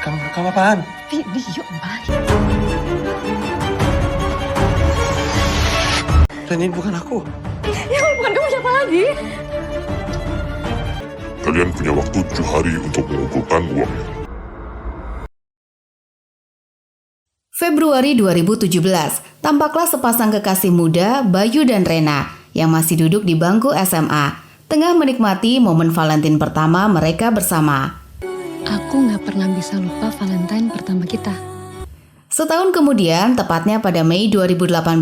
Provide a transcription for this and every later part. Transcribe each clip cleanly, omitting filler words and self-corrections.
Kamu rekam apaan? Video, Bay. Dan ini bukan aku. Ya bukan kamu, siapa lagi? Kalian punya waktu 7 hari untuk mengumpulkan uangnya. Februari 2017, tampaklah sepasang kekasih muda, Bayu dan Rena, yang masih duduk di bangku SMA, tengah menikmati momen Valentine pertama mereka bersama. Aku gak pernah bisa lupa Valentine pertama kita. Setahun kemudian, tepatnya pada Mei 2018,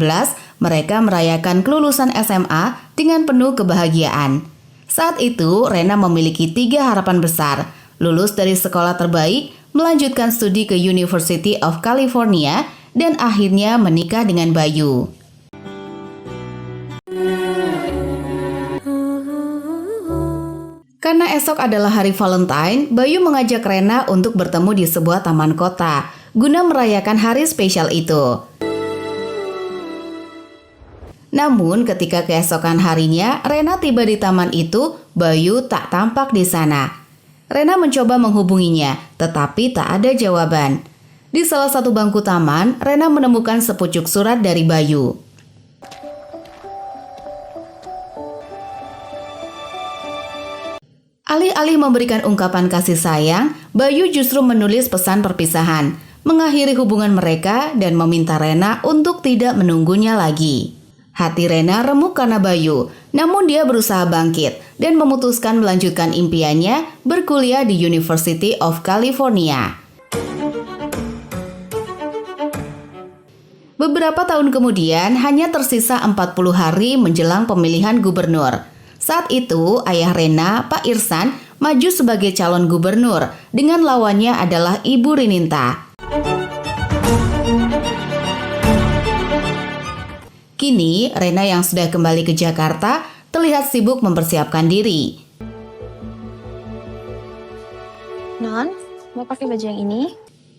mereka merayakan kelulusan SMA dengan penuh kebahagiaan. Saat itu, Rena memiliki 3 harapan besar: lulus dari sekolah terbaik, melanjutkan studi ke University of California, dan akhirnya menikah dengan Bayu. Karena esok adalah hari Valentine, Bayu mengajak Rena untuk bertemu di sebuah taman kota guna merayakan hari spesial itu. Namun ketika keesokan harinya Rena tiba di taman itu, Bayu tak tampak di sana. Rena mencoba menghubunginya, tetapi tak ada jawaban. Di salah satu bangku taman, Rena menemukan sepucuk surat dari Bayu. Alih-alih memberikan ungkapan kasih sayang, Bayu justru menulis pesan perpisahan, mengakhiri hubungan mereka dan meminta Rena untuk tidak menunggunya lagi. Hati Rena remuk karena Bayu, namun dia berusaha bangkit dan memutuskan melanjutkan impiannya berkuliah di University of California. Beberapa tahun kemudian, hanya tersisa 40 hari menjelang pemilihan gubernur. Saat itu, ayah Rena, Pak Irsan, maju sebagai calon gubernur dengan lawannya adalah Ibu Rininta. Kini, Rena yang sudah kembali ke Jakarta terlihat sibuk mempersiapkan diri. Non, mau pakai baju yang ini?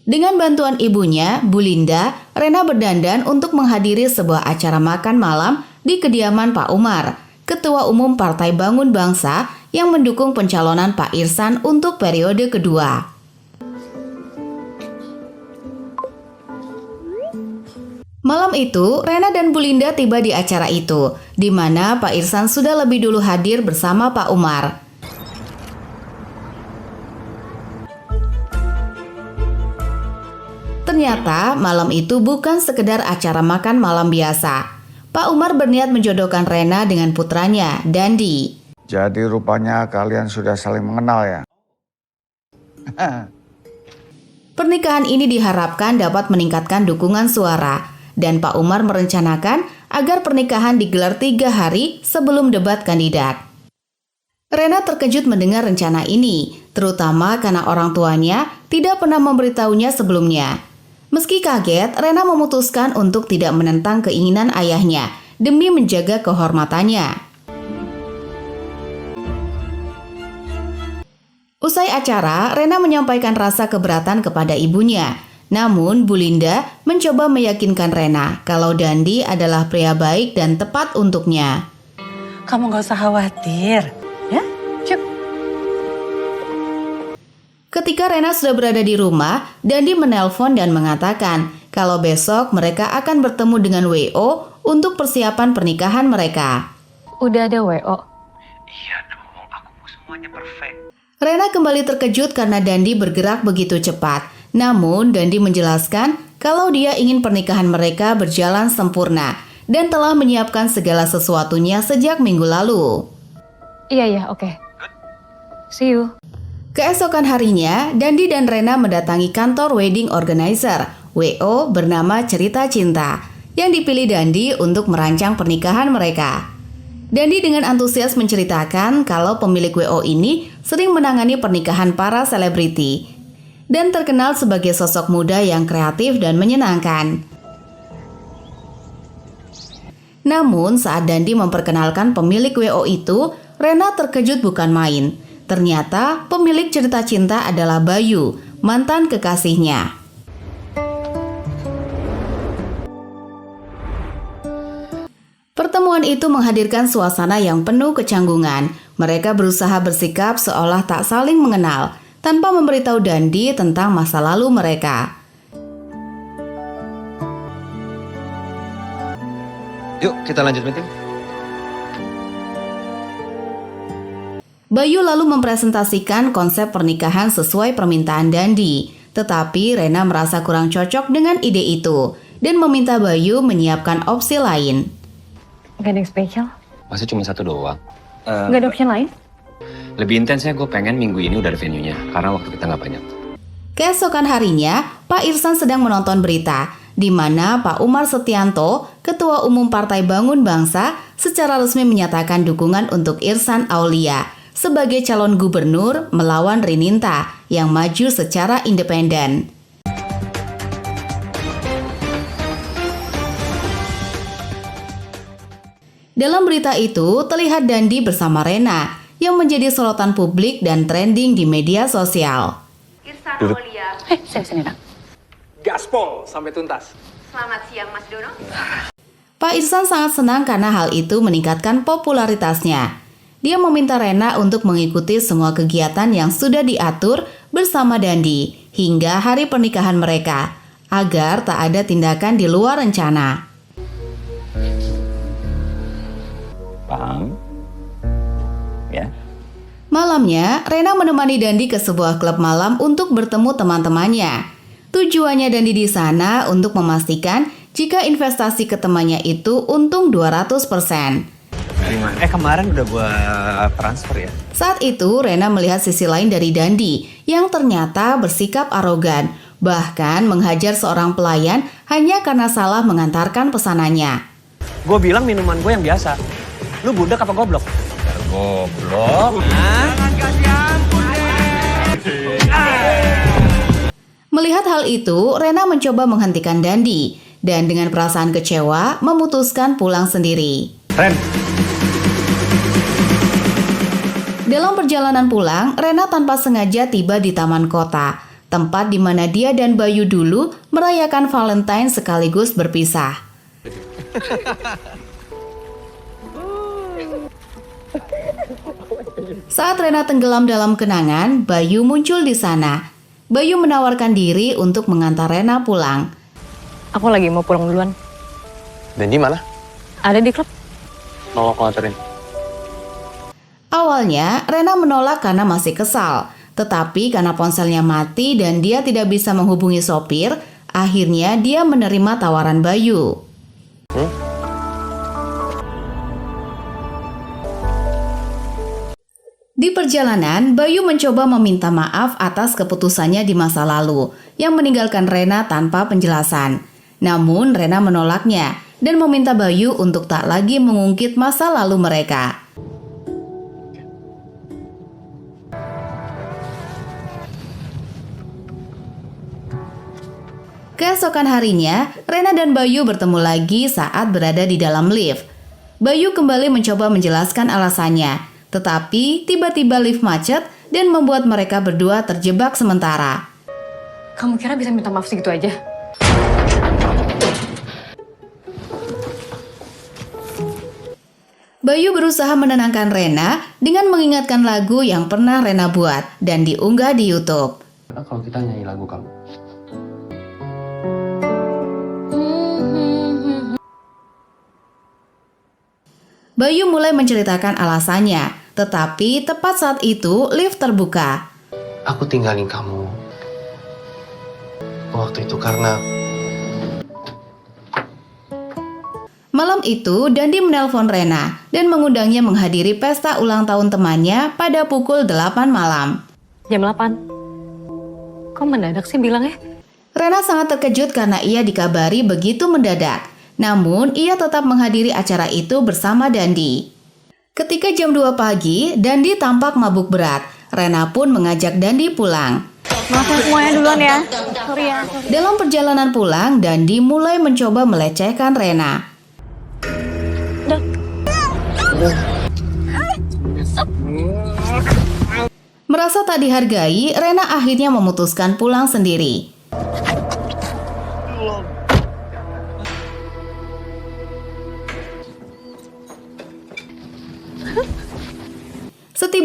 Dengan bantuan ibunya, Bu Linda, Rena berdandan untuk menghadiri sebuah acara makan malam di kediaman Pak Umar, Ketua Umum Partai Bangun Bangsa yang mendukung pencalonan Pak Irsan untuk periode kedua. Malam itu, Rena dan Bu Linda tiba di acara itu, di mana Pak Irsan sudah lebih dulu hadir bersama Pak Umar. Ternyata malam itu bukan sekedar acara makan malam biasa. Pak Umar berniat menjodohkan Rena dengan putranya, Dandi. Jadi rupanya kalian sudah saling mengenal ya? Pernikahan ini diharapkan dapat meningkatkan dukungan suara, dan Pak Umar merencanakan agar pernikahan digelar 3 hari sebelum debat kandidat. Rena terkejut mendengar rencana ini, terutama karena orang tuanya tidak pernah memberitahunya sebelumnya. Meski kaget, Rena memutuskan untuk tidak menentang keinginan ayahnya demi menjaga kehormatannya. Usai acara, Rena menyampaikan rasa keberatan kepada ibunya. Namun, Bu Linda mencoba meyakinkan Rena kalau Dandi adalah pria baik dan tepat untuknya. Kamu gak usah khawatir, ya? Cuk. Ketika Rena sudah berada di rumah, Dandi menelpon dan mengatakan kalau besok mereka akan bertemu dengan WO untuk persiapan pernikahan mereka. Udah ada WO? Iya dong, aku mau semuanya perfect. Rena kembali terkejut karena Dandi bergerak begitu cepat. Namun, Dandi menjelaskan kalau dia ingin pernikahan mereka berjalan sempurna dan telah menyiapkan segala sesuatunya sejak minggu lalu. Iya, oke. See you. Keesokan harinya, Dandi dan Rena mendatangi kantor wedding organizer, WO bernama Cerita Cinta, yang dipilih Dandi untuk merancang pernikahan mereka. Dandi dengan antusias menceritakan kalau pemilik WO ini sering menangani pernikahan para selebriti dan terkenal sebagai sosok muda yang kreatif dan menyenangkan. Namun saat Dandi memperkenalkan pemilik WO itu, Rena terkejut bukan main. Ternyata pemilik Cerita Cinta adalah Bayu, mantan kekasihnya. Pertemuan itu menghadirkan suasana yang penuh kecanggungan. Mereka berusaha bersikap seolah tak saling mengenal. tanpa memberitahu Dandi tentang masa lalu mereka. Yuk, kita lanjut meeting. Bayu lalu mempresentasikan konsep pernikahan sesuai permintaan Dandi. Tetapi Rena merasa kurang cocok dengan ide itu dan meminta Bayu menyiapkan opsi lain. Gak ada yang spesial? Masa cuma satu doang? Gak ada option lain? Lebih intensnya gue pengen minggu ini udah ada venue-nya, karena waktu kita nggak banyak. Keesokan harinya, Pak Irsan sedang menonton berita, di mana Pak Umar Setianto, Ketua Umum Partai Bangun Bangsa, secara resmi menyatakan dukungan untuk Irsan Aulia sebagai calon gubernur melawan Rininta yang maju secara independen. Dalam berita itu, terlihat Dandi bersama Rena yang menjadi sorotan publik dan trending di media sosial. Irsan Aulia. Sini dong. Gaspol sampai tuntas. Selamat siang Mas Dono. Pak Irsan sangat senang karena hal itu meningkatkan popularitasnya. Dia meminta Rena untuk mengikuti semua kegiatan yang sudah diatur bersama Dandi hingga hari pernikahan mereka, agar tak ada tindakan di luar rencana. Paham? Ya. Malamnya, Rena menemani Dandi ke sebuah klub malam untuk bertemu teman-temannya. Tujuannya Dandi di sana untuk memastikan jika investasi ke temannya itu untung 200%. Kemarin udah gua transfer ya. Saat itu, Rena melihat sisi lain dari Dandi yang ternyata bersikap arogan, bahkan menghajar seorang pelayan hanya karena salah mengantarkan pesanannya. Gue bilang minuman gue yang biasa. Lu budak apa goblok? Goblok. Melihat hal itu, Rena mencoba menghentikan Dandi dan dengan perasaan kecewa memutuskan pulang sendiri. Ren. Dalam perjalanan pulang, Rena tanpa sengaja tiba di taman kota, tempat di mana dia dan Bayu dulu merayakan Valentine sekaligus berpisah. Saat Rena tenggelam dalam kenangan, Bayu muncul di sana. Bayu menawarkan diri untuk mengantar Rena pulang. Aku lagi mau pulang duluan. Dan di mana? Ada di klub. Mau aku anterin. Awalnya, Rena menolak karena masih kesal. Tetapi karena ponselnya mati dan dia tidak bisa menghubungi sopir, akhirnya dia menerima tawaran Bayu. Di perjalanan, Bayu mencoba meminta maaf atas keputusannya di masa lalu yang meninggalkan Rena tanpa penjelasan. Namun, Rena menolaknya dan meminta Bayu untuk tak lagi mengungkit masa lalu mereka. Keesokan harinya, Rena dan Bayu bertemu lagi saat berada di dalam lift. Bayu kembali mencoba menjelaskan alasannya, tetapi tiba-tiba lift macet dan membuat mereka berdua terjebak sementara. Kamu kira bisa minta maaf segitu aja? Bayu berusaha menenangkan Rena dengan mengingatkan lagu yang pernah Rena buat dan diunggah di YouTube. Kalau kita nyanyi lagu kamu. Bayu mulai menceritakan alasannya, tetapi tepat saat itu lift terbuka. Aku tinggalin kamu waktu itu karena... Malam itu, Dandi menelpon Rena dan mengundangnya menghadiri pesta ulang tahun temannya pada pukul 8 malam. Jam 8. Kok mendadak sih bilangnya? Rena sangat terkejut karena ia dikabari begitu mendadak. Namun, ia tetap menghadiri acara itu bersama Dandi. Ketika jam 2 pagi, Dandi tampak mabuk berat. Rena pun mengajak Dandi pulang. Maafin semuanya duluan ya. Sorry ya. Dalam perjalanan pulang, Dandi mulai mencoba melecehkan Rena. Merasa tak dihargai, Rena akhirnya memutuskan pulang sendiri.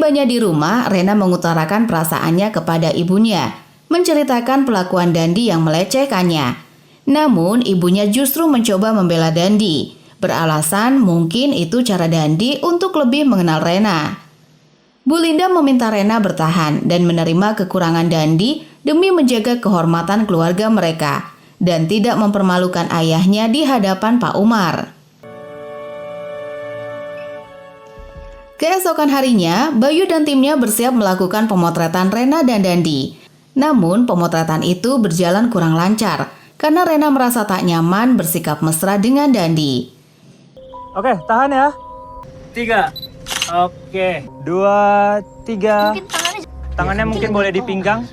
Setibanya di rumah, Rena mengutarakan perasaannya kepada ibunya, menceritakan perlakuan Dandi yang melecehkannya. Namun, ibunya justru mencoba membela Dandi, beralasan mungkin itu cara Dandi untuk lebih mengenal Rena. Bu Linda meminta Rena bertahan dan menerima kekurangan Dandi demi menjaga kehormatan keluarga mereka dan tidak mempermalukan ayahnya di hadapan Pak Umar. Keesokan harinya, Bayu dan timnya bersiap melakukan pemotretan Rena dan Dandi. Namun, pemotretan itu berjalan kurang lancar karena Rena merasa tak nyaman bersikap mesra dengan Dandi. Oke, tahan ya. 3. Oke, 2, 3. Tangannya mungkin boleh di pinggang.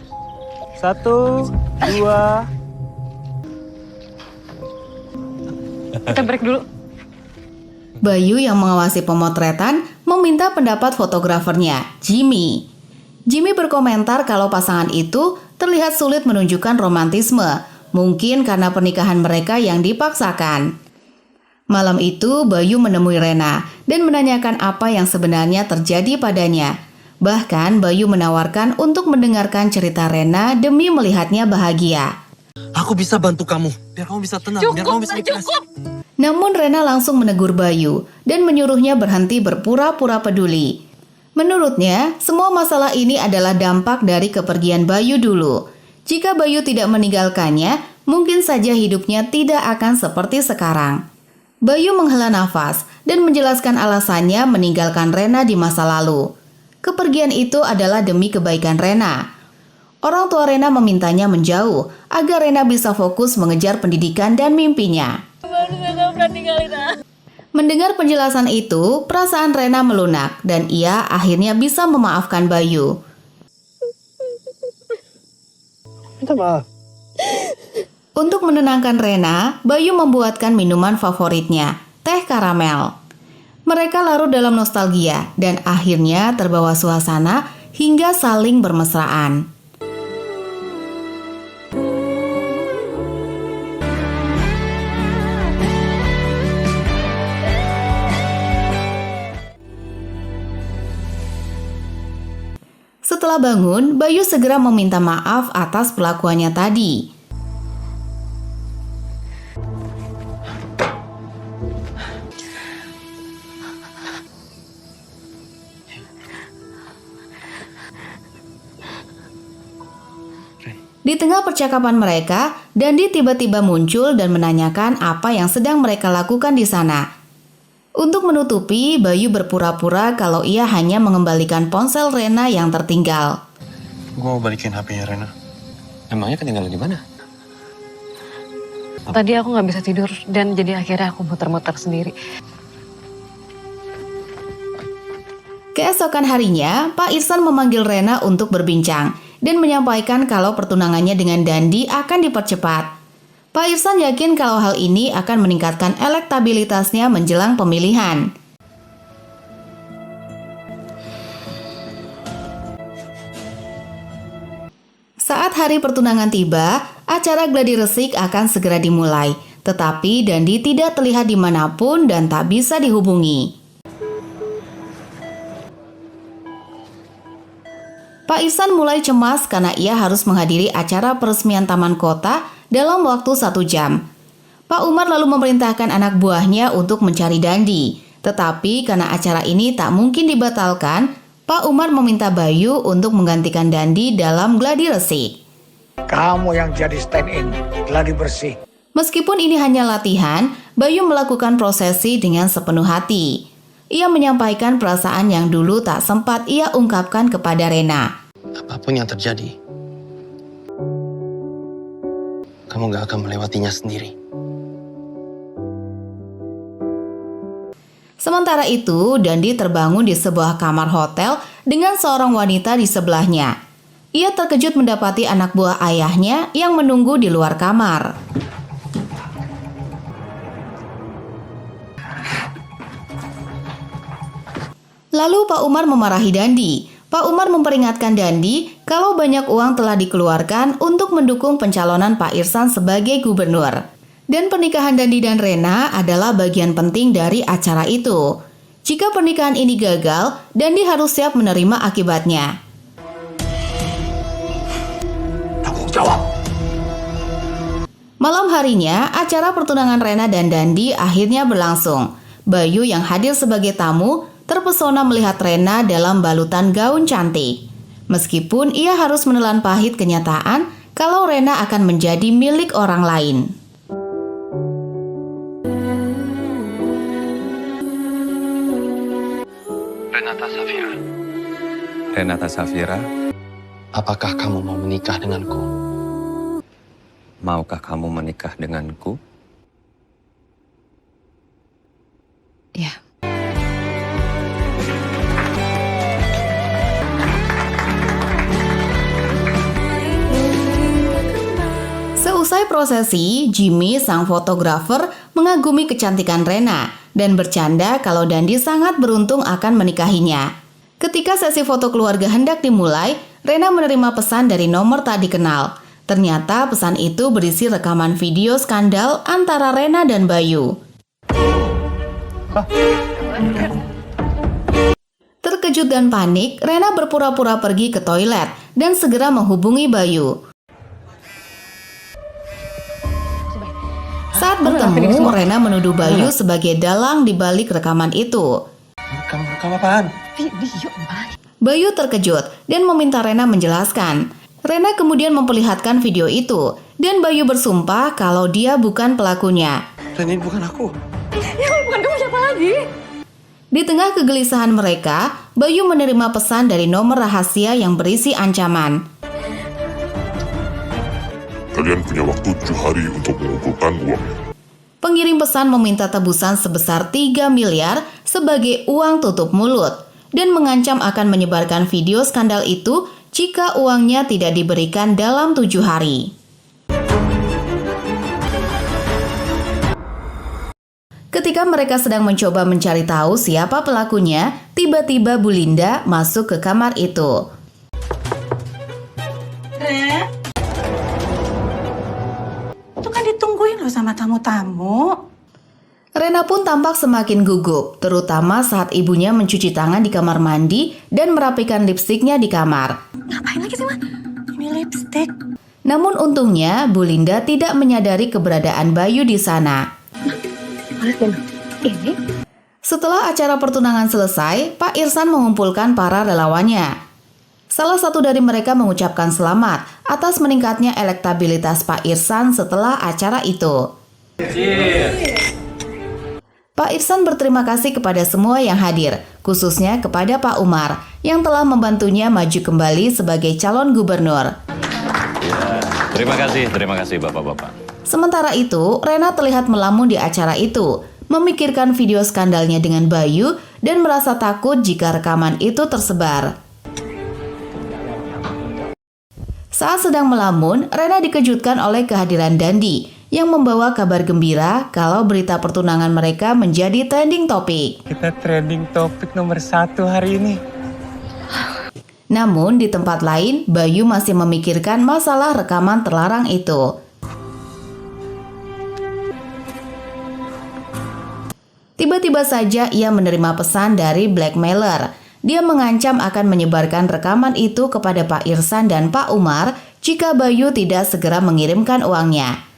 1, 2. Kita break dulu. Bayu yang mengawasi pemotretan meminta pendapat fotografernya, Jimmy. Jimmy berkomentar kalau pasangan itu terlihat sulit menunjukkan romantisme, mungkin karena pernikahan mereka yang dipaksakan. Malam itu, Bayu menemui Rena dan menanyakan apa yang sebenarnya terjadi padanya. Bahkan, Bayu menawarkan untuk mendengarkan cerita Rena demi melihatnya bahagia. Aku bisa bantu kamu, biar kamu bisa tenang, biar kamu bisa ikhlas. Namun Rena langsung menegur Bayu dan menyuruhnya berhenti berpura-pura peduli. Menurutnya, semua masalah ini adalah dampak dari kepergian Bayu dulu. Jika Bayu tidak meninggalkannya, mungkin saja hidupnya tidak akan seperti sekarang. Bayu menghela nafas dan menjelaskan alasannya meninggalkan Rena di masa lalu. Kepergian itu adalah demi kebaikan Rena. Orang tua Rena memintanya menjauh agar Rena bisa fokus mengejar pendidikan dan mimpinya. Mendengar penjelasan itu, perasaan Rena melunak dan ia akhirnya bisa memaafkan Bayu. Minta maaf. Untuk menenangkan Rena, Bayu membuatkan minuman favoritnya, teh karamel. Mereka larut dalam nostalgia dan akhirnya terbawa suasana hingga saling bermesraan. Setelah bangun, Bayu segera meminta maaf atas perlakuannya tadi. Di tengah percakapan mereka, Dandi tiba-tiba muncul dan menanyakan apa yang sedang mereka lakukan di sana. Untuk menutupi, Bayu berpura-pura kalau ia hanya mengembalikan ponsel Rena yang tertinggal. Gue mau balikin HP-nya Rena. Emangnya ketinggalan di mana? Tadi aku nggak bisa tidur dan jadi akhirnya aku muter-muter sendiri. Keesokan harinya, Pak Irsan memanggil Rena untuk berbincang dan menyampaikan kalau pertunangannya dengan Dandi akan dipercepat. Pak Irsan yakin kalau hal ini akan meningkatkan elektabilitasnya menjelang pemilihan. Saat hari pertunangan tiba, acara gladi resik akan segera dimulai. Tetapi Dandi tidak terlihat dimanapun dan tak bisa dihubungi. Pak Irsan mulai cemas karena ia harus menghadiri acara peresmian Taman Kota dalam waktu 1 jam. Pak Umar lalu memerintahkan anak buahnya untuk mencari Dandi. Tetapi karena acara ini tak mungkin dibatalkan, Pak Umar meminta Bayu untuk menggantikan Dandi dalam gladi resik. Kamu yang jadi stand-in, gladi bersih. Meskipun ini hanya latihan, Bayu melakukan prosesi dengan sepenuh hati. Ia menyampaikan perasaan yang dulu tak sempat ia ungkapkan kepada Rena. Apapun yang terjadi, kamu gak akan melewatinya sendiri. Sementara itu, Dandi terbangun di sebuah kamar hotel dengan seorang wanita di sebelahnya. Ia terkejut mendapati anak buah ayahnya yang menunggu di luar kamar. Lalu Pak Umar memarahi Dandi. Pak Umar memperingatkan Dandi kalau banyak uang telah dikeluarkan untuk mendukung pencalonan Pak Irsan sebagai gubernur. Dan pernikahan Dandi dan Rena adalah bagian penting dari acara itu. Jika pernikahan ini gagal, Dandi harus siap menerima akibatnya. Tanggung jawab. Malam harinya, acara pertunangan Rena dan Dandi akhirnya berlangsung. Bayu yang hadir sebagai tamu terpesona melihat Rena dalam balutan gaun cantik. Meskipun ia harus menelan pahit kenyataan kalau Rena akan menjadi milik orang lain. Renata Safira, Apakah kamu mau menikah denganku? maukah kamu menikah denganku? Ya. Seusai prosesi, Jimmy, sang fotografer, mengagumi kecantikan Rena dan bercanda kalau Dandi sangat beruntung akan menikahinya. Ketika sesi foto keluarga hendak dimulai, Rena menerima pesan dari nomor tak dikenal. Ternyata pesan itu berisi rekaman video skandal antara Rena dan Bayu. Terkejut dan panik, Rena berpura-pura pergi ke toilet dan segera menghubungi Bayu. Saat bertemu, Rena menuduh Bayu sebagai dalang di balik rekaman itu. Rekam apaan? Bayu terkejut dan meminta Rena menjelaskan. Rena kemudian memperlihatkan video itu dan Bayu bersumpah kalau dia bukan pelakunya. Dan ini bukan aku. Di tengah kegelisahan mereka, Bayu menerima pesan dari nomor rahasia yang berisi ancaman. Kalian punya waktu 7 hari untuk mengumpulkan uangnya. Pengirim pesan meminta tebusan sebesar 3 miliar sebagai uang tutup mulut dan mengancam akan menyebarkan video skandal itu jika uangnya tidak diberikan dalam 7 hari. Ketika mereka sedang mencoba mencari tahu siapa pelakunya, tiba-tiba Bu Linda masuk ke kamar itu. Itu kan ditungguin loh sama tamu-tamu. Rena pun tampak semakin gugup, terutama saat ibunya mencuci tangan di kamar mandi dan merapikan lipstiknya di kamar. Ngapain lagi sih, Ma? Ini lipstik. Namun untungnya, Bu Linda tidak menyadari keberadaan Bayu di sana. Ini? Setelah acara pertunangan selesai, Pak Irsan mengumpulkan para relawannya. Salah satu dari mereka mengucapkan selamat atas meningkatnya elektabilitas Pak Irsan setelah acara itu. Pak Irsan berterima kasih kepada semua yang hadir, khususnya kepada Pak Umar yang telah membantunya maju kembali sebagai calon gubernur. Terima kasih Bapak-Bapak. Sementara itu, Rena terlihat melamun di acara itu, memikirkan video skandalnya dengan Bayu dan merasa takut jika rekaman itu tersebar. Saat sedang melamun, Rena dikejutkan oleh kehadiran Dandi yang membawa kabar gembira kalau berita pertunangan mereka menjadi trending topik. Kita trending topik nomor 1 hari ini. Namun di tempat lain, Bayu masih memikirkan masalah rekaman terlarang itu. Tiba-tiba saja ia menerima pesan dari blackmailer. Dia mengancam akan menyebarkan rekaman itu kepada Pak Irsan dan Pak Umar jika Bayu tidak segera mengirimkan uangnya.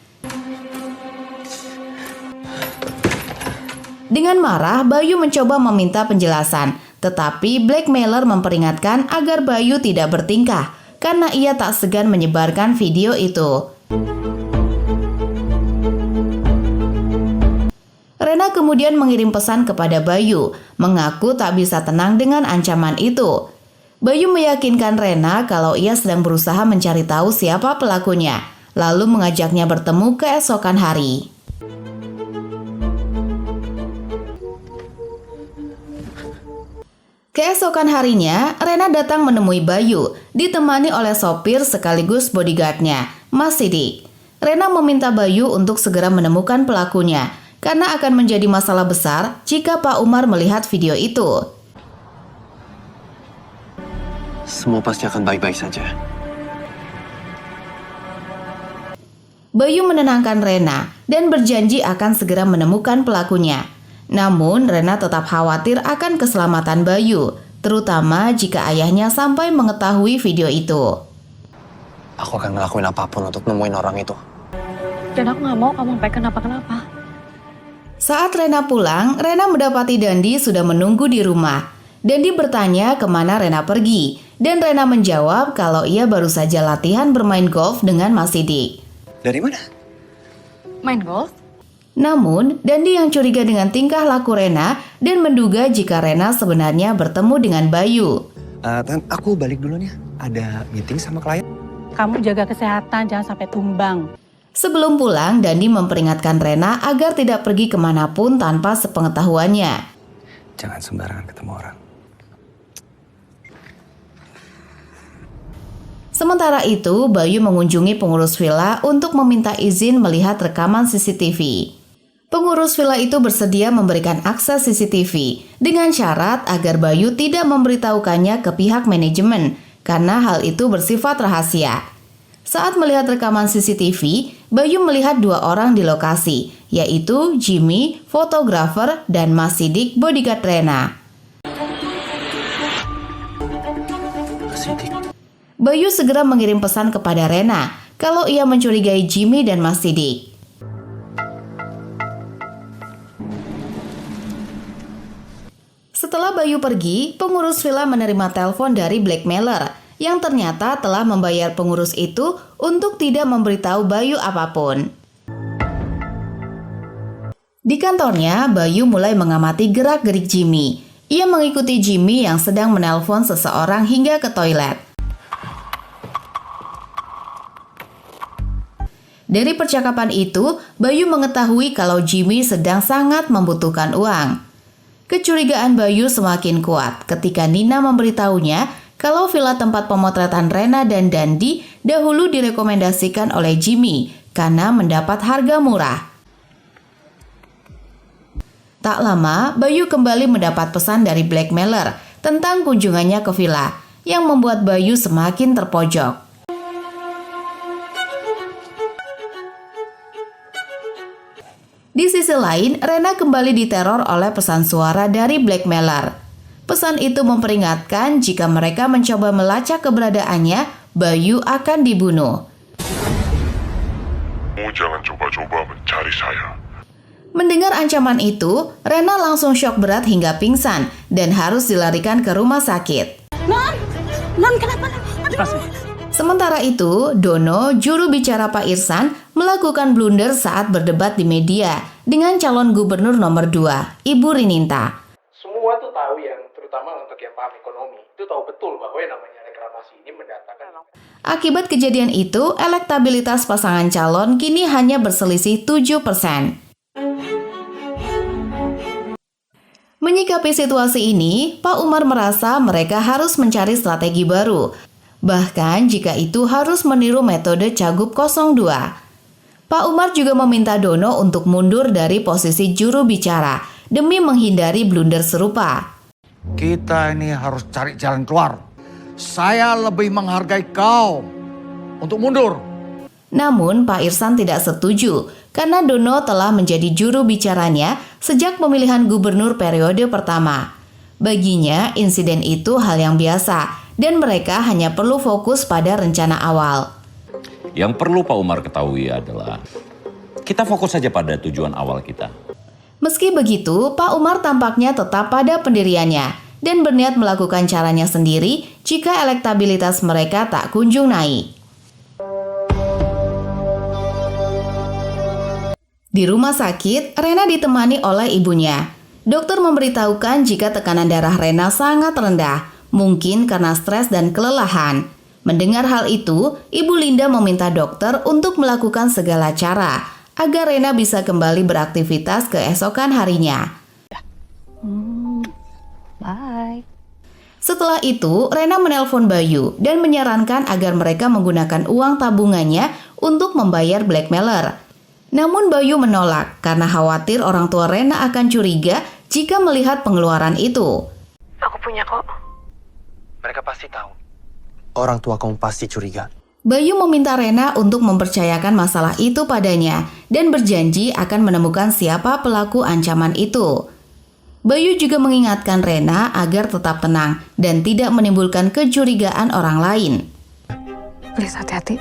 Dengan marah, Bayu mencoba meminta penjelasan, tetapi blackmailer memperingatkan agar Bayu tidak bertingkah karena ia tak segan menyebarkan video itu. Rena kemudian mengirim pesan kepada Bayu, mengaku tak bisa tenang dengan ancaman itu. Bayu meyakinkan Rena kalau ia sedang berusaha mencari tahu siapa pelakunya, lalu mengajaknya bertemu keesokan hari. Keesokan harinya, Rena datang menemui Bayu, ditemani oleh sopir sekaligus bodyguardnya, Mas Sidik. Rena meminta Bayu untuk segera menemukan pelakunya, karena akan menjadi masalah besar jika Pak Umar melihat video itu. Semua pasti akan baik-baik saja. Bayu menenangkan Rena dan berjanji akan segera menemukan pelakunya. Namun Rena tetap khawatir akan keselamatan Bayu, terutama jika ayahnya sampai mengetahui video itu. Aku akan ngelakuin apapun untuk nemuin orang itu. Dan aku gak mau kamu sampai kenapa-kenapa. Saat Rena pulang, Rena mendapati Dandi sudah menunggu di rumah. Dandi bertanya kemana Rena pergi, dan Rena menjawab kalau ia baru saja latihan bermain golf dengan Mas Sidik. Dari mana? Main golf? Namun, Dandi yang curiga dengan tingkah laku Rena dan menduga jika Rena sebenarnya bertemu dengan Bayu. Aku balik dulu nih, ada meeting sama klien. Kamu jaga kesehatan, jangan sampai tumbang. Sebelum pulang, Dandi memperingatkan Rena agar tidak pergi kemanapun tanpa sepengetahuannya. Jangan sembarangan ketemu orang. Sementara itu, Bayu mengunjungi pengurus villa untuk meminta izin melihat rekaman CCTV. Pengurus villa itu bersedia memberikan akses CCTV dengan syarat agar Bayu tidak memberitahukannya ke pihak manajemen karena hal itu bersifat rahasia. Saat melihat rekaman CCTV, Bayu melihat 2 orang di lokasi, yaitu Jimmy, fotografer, dan Mas Sidik, bodyguard Rena. Bayu segera mengirim pesan kepada Rena kalau ia mencurigai Jimmy dan Mas Sidik. Setelah Bayu pergi, pengurus villa menerima telepon dari blackmailer yang ternyata telah membayar pengurus itu untuk tidak memberitahu Bayu apapun. Di kantornya, Bayu mulai mengamati gerak-gerik Jimmy. Ia mengikuti Jimmy yang sedang menelpon seseorang hingga ke toilet. Dari percakapan itu, Bayu mengetahui kalau Jimmy sedang sangat membutuhkan uang. Kecurigaan Bayu semakin kuat ketika Nina memberitahunya kalau villa tempat pemotretan Rena dan Dandi dahulu direkomendasikan oleh Jimmy karena mendapat harga murah. Tak lama, Bayu kembali mendapat pesan dari blackmailer tentang kunjungannya ke villa, yang membuat Bayu semakin terpojok. Di sisi lain, Rena kembali diteror oleh pesan suara dari blackmailer. Pesan itu memperingatkan jika mereka mencoba melacak keberadaannya, Bayu akan dibunuh. Kamu jangan coba-coba mencari saya. Mendengar ancaman itu, Rena langsung syok berat hingga pingsan dan harus dilarikan ke rumah sakit. Non kenapa? Sementara itu, Dono, juru bicara Pak Irsan, melakukan blunder saat berdebat di media dengan calon gubernur nomor 2, Ibu Rininta. Semua tuh tahu yang terutama untuk yang paham ekonomi, itu tahu betul bahwa yang namanya reklamasi ini mendatangkan. Akibat kejadian itu, elektabilitas pasangan calon kini hanya berselisih 7%. Menyikapi situasi ini, Pak Umar merasa mereka harus mencari strategi baru. Bahkan jika itu harus meniru metode Cagup 02. Pak Umar juga meminta Dono untuk mundur dari posisi juru bicara demi menghindari blunder serupa. Kita ini harus cari jalan keluar. Saya lebih menghargai kau untuk mundur. Namun Pak Irsan tidak setuju karena Dono telah menjadi juru bicaranya sejak pemilihan gubernur periode pertama. Baginya insiden itu hal yang biasa dan mereka hanya perlu fokus pada rencana awal. Yang perlu Pak Umar ketahui adalah kita fokus saja pada tujuan awal kita. Meski begitu, Pak Umar tampaknya tetap pada pendiriannya dan berniat melakukan caranya sendiri jika elektabilitas mereka tak kunjung naik. Di rumah sakit, Rena ditemani oleh ibunya. Dokter memberitahukan jika tekanan darah Rena sangat rendah, mungkin karena stres dan kelelahan. Mendengar hal itu, Ibu Linda meminta dokter untuk melakukan segala cara agar Rena bisa kembali beraktivitas keesokan harinya. Bye. Setelah itu, Rena menelpon Bayu dan menyarankan agar mereka menggunakan uang tabungannya untuk membayar blackmailer. Namun Bayu menolak karena khawatir orang tua Rena akan curiga jika melihat pengeluaran itu. Aku punya kok. Mereka pasti tahu. Orang tua kamu pasti curiga. Bayu meminta Rena untuk mempercayakan masalah itu padanya dan berjanji akan menemukan siapa pelaku ancaman itu. Bayu juga mengingatkan Rena agar tetap tenang dan tidak menimbulkan kecurigaan orang lain. Please hati-hati.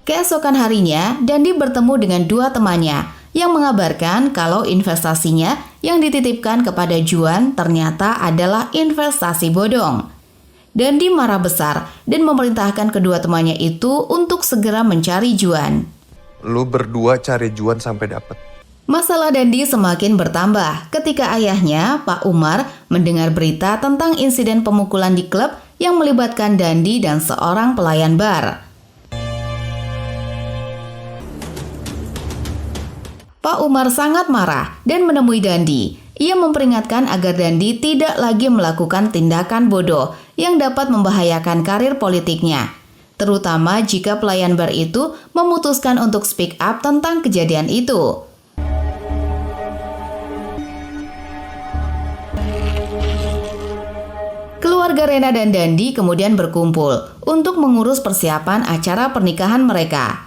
Keesokan harinya, Dandi bertemu dengan dua temannya yang mengabarkan kalau investasinya yang dititipkan kepada Juan ternyata adalah investasi bodong. Dandi marah besar dan memerintahkan kedua temannya itu untuk segera mencari Juan. Lu berdua cari Juan sampai dapet. Masalah Dandi semakin bertambah ketika ayahnya, Pak Umar, mendengar berita tentang insiden pemukulan di klub yang melibatkan Dandi dan seorang pelayan bar. Pak Umar sangat marah dan menemui Dandi. Ia memperingatkan agar Dandi tidak lagi melakukan tindakan bodoh yang dapat membahayakan karir politiknya, terutama jika pelayan bar itu memutuskan untuk speak up tentang kejadian itu. Keluarga Rena dan Dandi kemudian berkumpul untuk mengurus persiapan acara pernikahan mereka.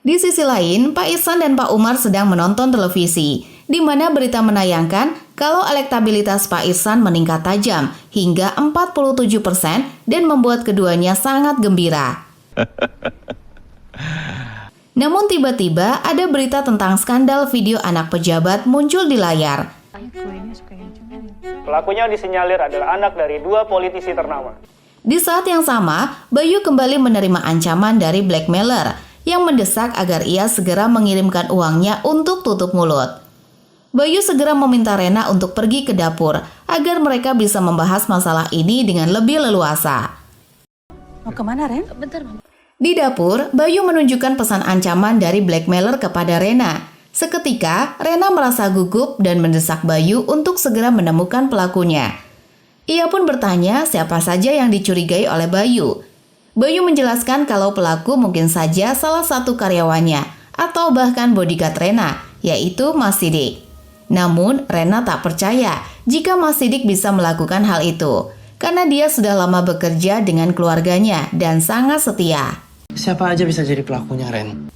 Di sisi lain, Pak Ihsan dan Pak Umar sedang menonton televisi, di mana berita menayangkan kalau elektabilitas Pak Ihsan meningkat tajam hingga 47% dan membuat keduanya sangat gembira. Namun tiba-tiba ada berita tentang skandal video anak pejabat muncul di layar. Pelakunya disinyalir adalah anak dari 2 politisi ternama. Di saat yang sama, Bayu kembali menerima ancaman dari blackmailer yang mendesak agar ia segera mengirimkan uangnya untuk tutup mulut. Bayu segera meminta Rena untuk pergi ke dapur agar mereka bisa membahas masalah ini dengan lebih leluasa. Mau kemana, Ren? Bentar, Mama. Di dapur, Bayu menunjukkan pesan ancaman dari blackmailer kepada Rena. Seketika, Rena merasa gugup dan mendesak Bayu untuk segera menemukan pelakunya. Ia pun bertanya siapa saja yang dicurigai oleh Bayu. Bayu menjelaskan kalau pelaku mungkin saja salah satu karyawannya atau bahkan bodyguard Rena, yaitu Mas Sidik. Namun, Rena tak percaya jika Mas Sidik bisa melakukan hal itu, karena dia sudah lama bekerja dengan keluarganya dan sangat setia. Siapa aja bisa jadi pelakunya, Ren?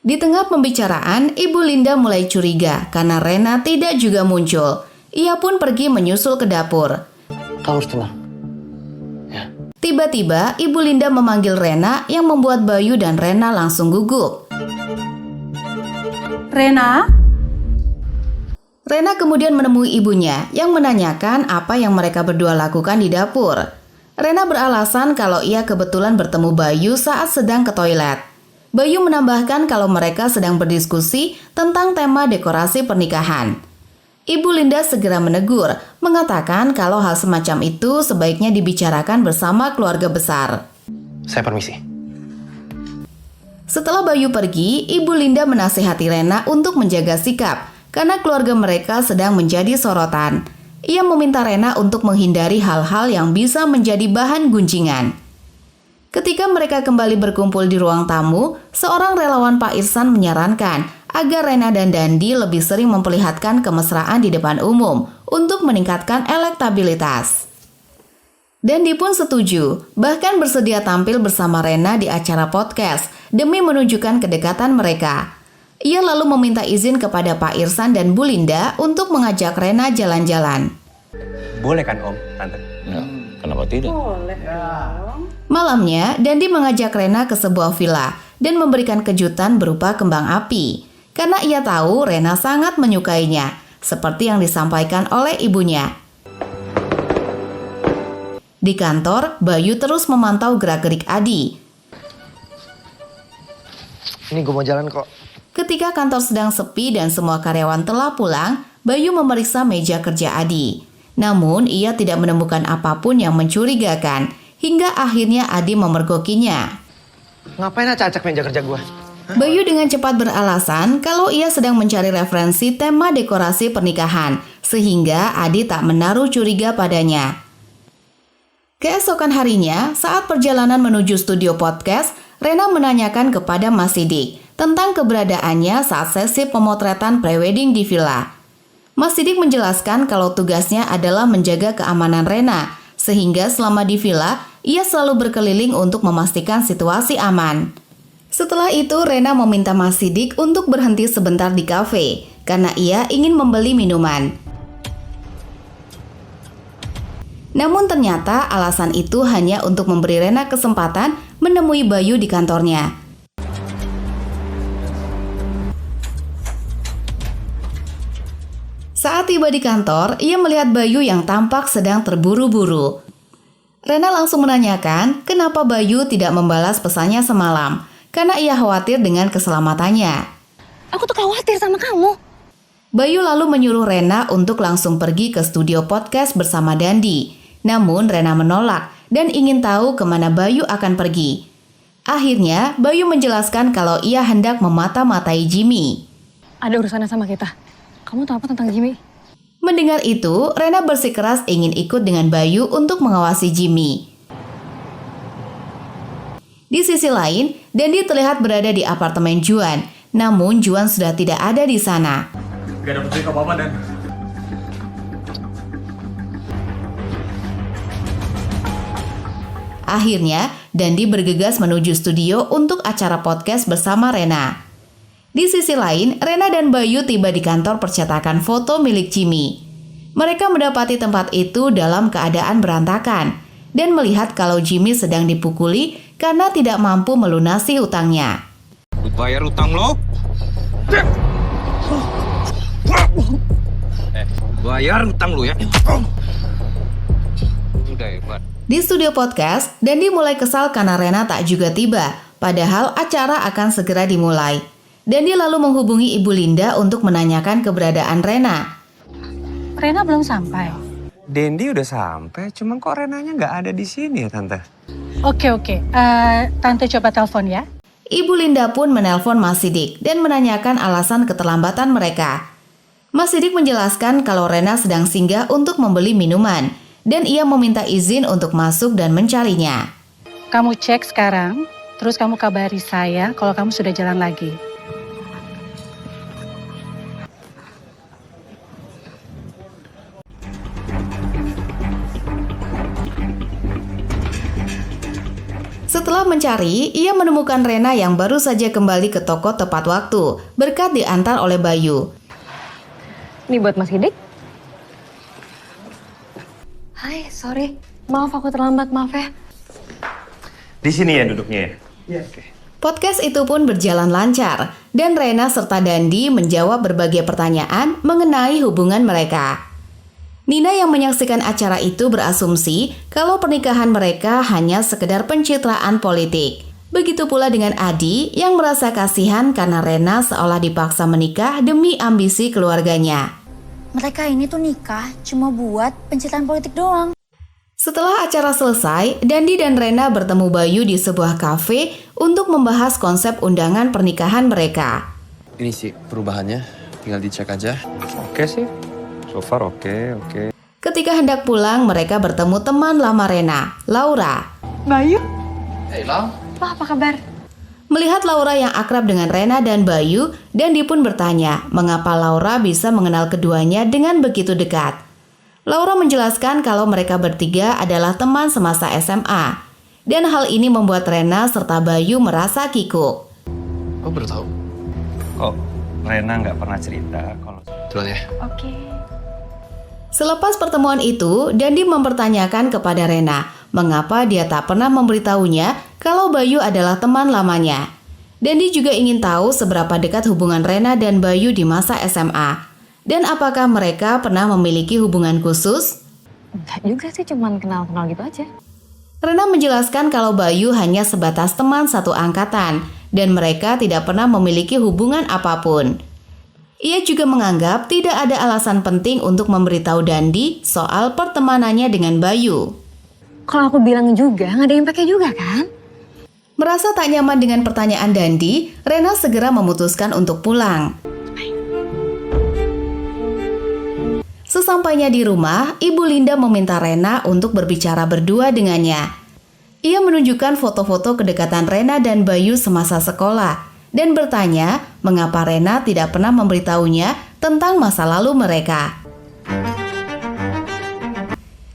Di tengah pembicaraan, Ibu Linda mulai curiga karena Rena tidak juga muncul. Ia pun pergi menyusul ke dapur. Kamu harus tenang. Tiba-tiba, Ibu Linda memanggil Rena yang membuat Bayu dan Rena langsung gugup. Rena? Rena kemudian menemui ibunya yang menanyakan apa yang mereka berdua lakukan di dapur. Rena beralasan kalau ia kebetulan bertemu Bayu saat sedang ke toilet. Bayu menambahkan kalau mereka sedang berdiskusi tentang tema dekorasi pernikahan. Ibu Linda segera menegur, mengatakan kalau hal semacam itu sebaiknya dibicarakan bersama keluarga besar. Saya permisi. Setelah Bayu pergi, Ibu Linda menasihati Rena untuk menjaga sikap, karena keluarga mereka sedang menjadi sorotan. Ia meminta Rena untuk menghindari hal-hal yang bisa menjadi bahan gunjingan. Ketika mereka kembali berkumpul di ruang tamu, seorang relawan Pak Ihsan menyarankan agar Rena dan Dandi lebih sering memperlihatkan kemesraan di depan umum untuk meningkatkan elektabilitas. Dandi pun setuju, bahkan bersedia tampil bersama Rena di acara podcast demi menunjukkan kedekatan mereka. Ia lalu meminta izin kepada Pak Ihsan dan Bu Linda untuk mengajak Rena jalan-jalan. Boleh kan, Om, Tante? Ya, kenapa tidak? Boleh. Malamnya, Dandi mengajak Rena ke sebuah villa dan memberikan kejutan berupa kembang api. Karena ia tahu Rena sangat menyukainya, seperti yang disampaikan oleh ibunya. Di kantor, Bayu terus memantau gerak-gerik Adi. Ini gue mau jalan kok. Ketika kantor sedang sepi dan semua karyawan telah pulang, Bayu memeriksa meja kerja Adi. Namun, ia tidak menemukan apapun yang mencurigakan, hingga akhirnya Adi memergokinya. Ngapain acak-acak meja kerja gue? Bayu dengan cepat beralasan kalau ia sedang mencari referensi tema dekorasi pernikahan, sehingga Adi tak menaruh curiga padanya. Keesokan harinya, saat perjalanan menuju studio podcast, Rena menanyakan kepada Mas Sidik tentang keberadaannya saat sesi pemotretan prewedding di villa. Mas Sidik menjelaskan kalau tugasnya adalah menjaga keamanan Rena, sehingga selama di villa, ia selalu berkeliling untuk memastikan situasi aman. Setelah itu, Rena meminta Mas Sidik untuk berhenti sebentar di kafe karena ia ingin membeli minuman. Namun ternyata alasan itu hanya untuk memberi Rena kesempatan menemui Bayu di kantornya. Saat tiba di kantor, ia melihat Bayu yang tampak sedang terburu-buru. Rena langsung menanyakan kenapa Bayu tidak membalas pesannya semalam, karena ia khawatir dengan keselamatannya. Aku tuh khawatir sama kamu. Bayu lalu menyuruh Rena untuk langsung pergi ke studio podcast bersama Dandi. Namun Rena menolak dan ingin tahu kemana Bayu akan pergi. Akhirnya Bayu menjelaskan kalau ia hendak memata-matai Jimmy. Ada urusannya sama kita. Kamu tahu apa tentang Jimmy? Mendengar itu, Rena bersikeras ingin ikut dengan Bayu untuk mengawasi Jimmy. Di sisi lain, Dandi terlihat berada di apartemen Juan, namun Juan sudah tidak ada di sana. Gak ada petunjuk apa-apa, Dan. Akhirnya, Dandi bergegas menuju studio untuk acara podcast bersama Rena. Di sisi lain, Rena dan Bayu tiba di kantor percetakan foto milik Jimmy. Mereka mendapati tempat itu dalam keadaan berantakan dan melihat kalau Jimmy sedang dipukuli karena tidak mampu melunasi utangnya. Bayar utang lo? Bayar utang lo ya? Udah hebat. Di studio podcast, Dandi mulai kesal karena Rena tak juga tiba, padahal acara akan segera dimulai. Dandi lalu menghubungi Ibu Linda untuk menanyakan keberadaan Rena. Rena belum sampai. Dendi udah sampai, cuman kok Renanya nggak ada di sini ya, Tante? Oke. Tante coba telepon ya. Ibu Linda pun menelpon Mas Sidik dan menanyakan alasan keterlambatan mereka. Mas Sidik menjelaskan kalau Rena sedang singgah untuk membeli minuman dan ia meminta izin untuk masuk dan mencarinya. Kamu cek sekarang, terus kamu kabari saya kalau kamu sudah jalan lagi. Setelah mencari, ia menemukan Rena yang baru saja kembali ke toko tepat waktu, berkat diantar oleh Bayu. Ini buat Mas Sidik. Hai, sorry. Maaf aku terlambat, maaf ya. Di sini ya duduknya ya? Iya, oke. Podcast itu pun berjalan lancar, dan Rena serta Dandi menjawab berbagai pertanyaan mengenai hubungan mereka. Nina yang menyaksikan acara itu berasumsi kalau pernikahan mereka hanya sekedar pencitraan politik. Begitu pula dengan Adi yang merasa kasihan karena Rena seolah dipaksa menikah demi ambisi keluarganya. Mereka ini tuh nikah cuma buat pencitraan politik doang. Setelah acara selesai, Dandi dan Rena bertemu Bayu di sebuah kafe untuk membahas konsep undangan pernikahan mereka. Ini sih perubahannya, tinggal dicek aja. Oke sih, so far oke. Ketika hendak pulang, mereka bertemu teman lama Rena, Laura. Bayu? Hey, Lau. Wah, apa kabar? Melihat Laura yang akrab dengan Rena dan Bayu, Dandi pun bertanya mengapa Laura bisa mengenal keduanya dengan begitu dekat. Laura menjelaskan kalau mereka bertiga adalah teman semasa SMA, dan hal ini membuat Rena serta Bayu merasa kikuk. Oh, baru tahu. Kok Rena nggak pernah cerita kalau... Duluan ya. Oke. Selepas pertemuan itu, Dandi mempertanyakan kepada Rena mengapa dia tak pernah memberitahunya kalau Bayu adalah teman lamanya. Dandi juga ingin tahu seberapa dekat hubungan Rena dan Bayu di masa SMA. Dan apakah mereka pernah memiliki hubungan khusus? Enggak juga sih, cuman kenal-kenal gitu aja. Rena menjelaskan kalau Bayu hanya sebatas teman satu angkatan dan mereka tidak pernah memiliki hubungan apapun. Ia juga menganggap tidak ada alasan penting untuk memberitahu Dandi soal pertemanannya dengan Bayu. Kalau aku bilang juga, nggak ada yang pakai juga kan? Merasa tak nyaman dengan pertanyaan Dandi, Rena segera memutuskan untuk pulang. Sesampainya di rumah, Ibu Linda meminta Rena untuk berbicara berdua dengannya. Ia menunjukkan foto-foto kedekatan Rena dan Bayu semasa sekolah dan bertanya mengapa Rena tidak pernah memberitahunya tentang masa lalu mereka.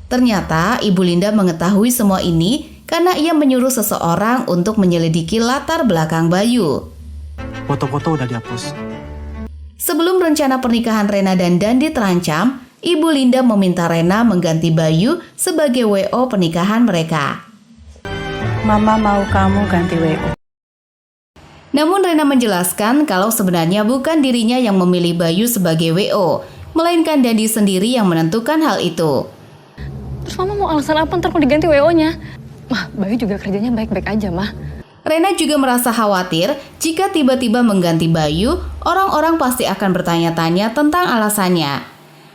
Ternyata Ibu Linda mengetahui semua ini karena ia menyuruh seseorang untuk menyelidiki latar belakang Bayu. Foto-foto udah dihapus. Sebelum rencana pernikahan Rena dan Dandi terancam, Ibu Linda meminta Rena mengganti Bayu sebagai WO pernikahan mereka. Mama mau kamu ganti WO. Namun Rena menjelaskan kalau sebenarnya bukan dirinya yang memilih Bayu sebagai WO, melainkan Dandi sendiri yang menentukan hal itu. Terus Mama mau alasan apa ntar kalau diganti WO-nya? Mah, Bayu juga kerjanya baik-baik aja, Mah. Rena juga merasa khawatir jika tiba-tiba mengganti Bayu, orang-orang pasti akan bertanya-tanya tentang alasannya.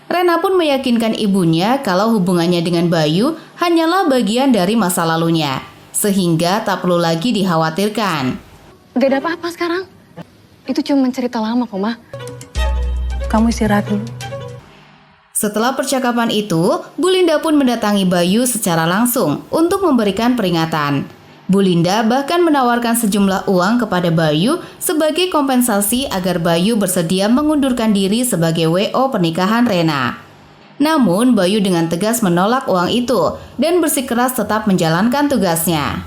Rena pun meyakinkan ibunya kalau hubungannya dengan Bayu hanyalah bagian dari masa lalunya, sehingga tak perlu lagi dikhawatirkan. Gak ada apa-apa sekarang. Itu cuma cerita lama kok, Mah. Kamu istirahat dulu. Setelah percakapan itu, Bu Linda pun mendatangi Bayu secara langsung untuk memberikan peringatan. Bu Linda bahkan menawarkan sejumlah uang kepada Bayu sebagai kompensasi agar Bayu bersedia mengundurkan diri sebagai WO pernikahan Rena. Namun Bayu dengan tegas menolak uang itu dan bersikeras tetap menjalankan tugasnya.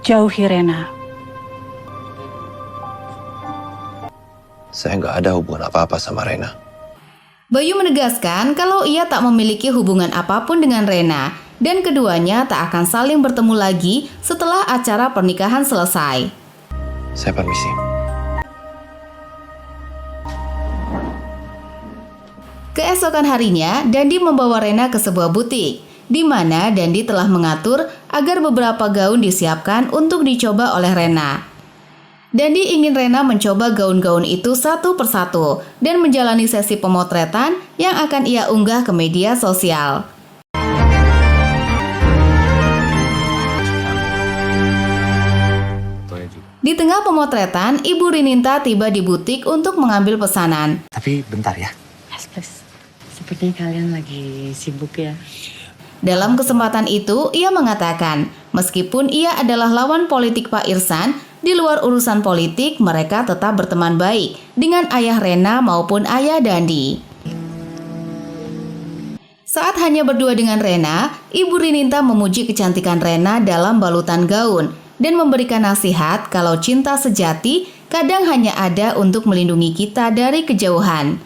Jauhi Rena. Saya nggak ada hubungan apa-apa sama Rena. Bayu menegaskan kalau ia tak memiliki hubungan apapun dengan Rena dan keduanya tak akan saling bertemu lagi setelah acara pernikahan selesai. Saya permisi. Keesokan harinya, Dandi membawa Rena ke sebuah butik, di mana Dandi telah mengatur agar beberapa gaun disiapkan untuk dicoba oleh Rena. Dandi ingin Rena mencoba gaun-gaun itu satu persatu dan menjalani sesi pemotretan yang akan ia unggah ke media sosial. Di tengah pemotretan, Ibu Rininta tiba di butik untuk mengambil pesanan. Tapi bentar ya. Yes, please. Sepertinya kalian lagi sibuk ya. Dalam kesempatan itu, ia mengatakan, meskipun ia adalah lawan politik Pak Irsan, di luar urusan politik mereka tetap berteman baik dengan ayah Rena maupun ayah Dandi. Saat hanya berdua dengan Rena, Ibu Rininta memuji kecantikan Rena dalam balutan gaun dan memberikan nasihat kalau cinta sejati kadang hanya ada untuk melindungi kita dari kejauhan.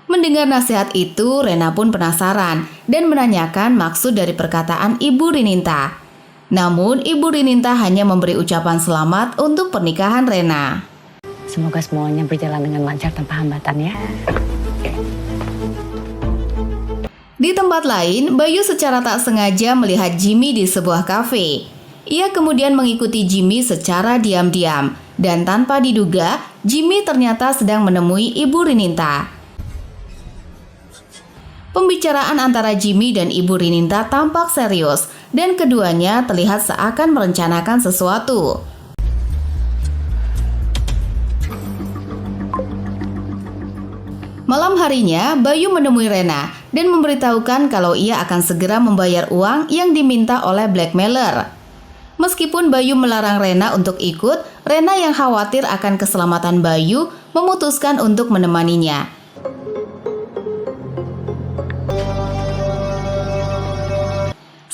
Mendengar nasihat itu, Rena pun penasaran dan menanyakan maksud dari perkataan Ibu Rininta. Namun, Ibu Rininta hanya memberi ucapan selamat untuk pernikahan Rena. Semoga semuanya berjalan dengan lancar tanpa hambatan ya. Di tempat lain, Bayu secara tak sengaja melihat Jimmy di sebuah kafe. Ia kemudian mengikuti Jimmy secara diam-diam. Dan tanpa diduga, Jimmy ternyata sedang menemui Ibu Rininta. Pembicaraan antara Jimmy dan Ibu Rininta tampak serius dan keduanya terlihat seakan merencanakan sesuatu. Malam harinya, Bayu menemui Rena dan memberitahukan kalau ia akan segera membayar uang yang diminta oleh blackmailer. Meskipun Bayu melarang Rena untuk ikut, Rena yang khawatir akan keselamatan Bayu memutuskan untuk menemaninya.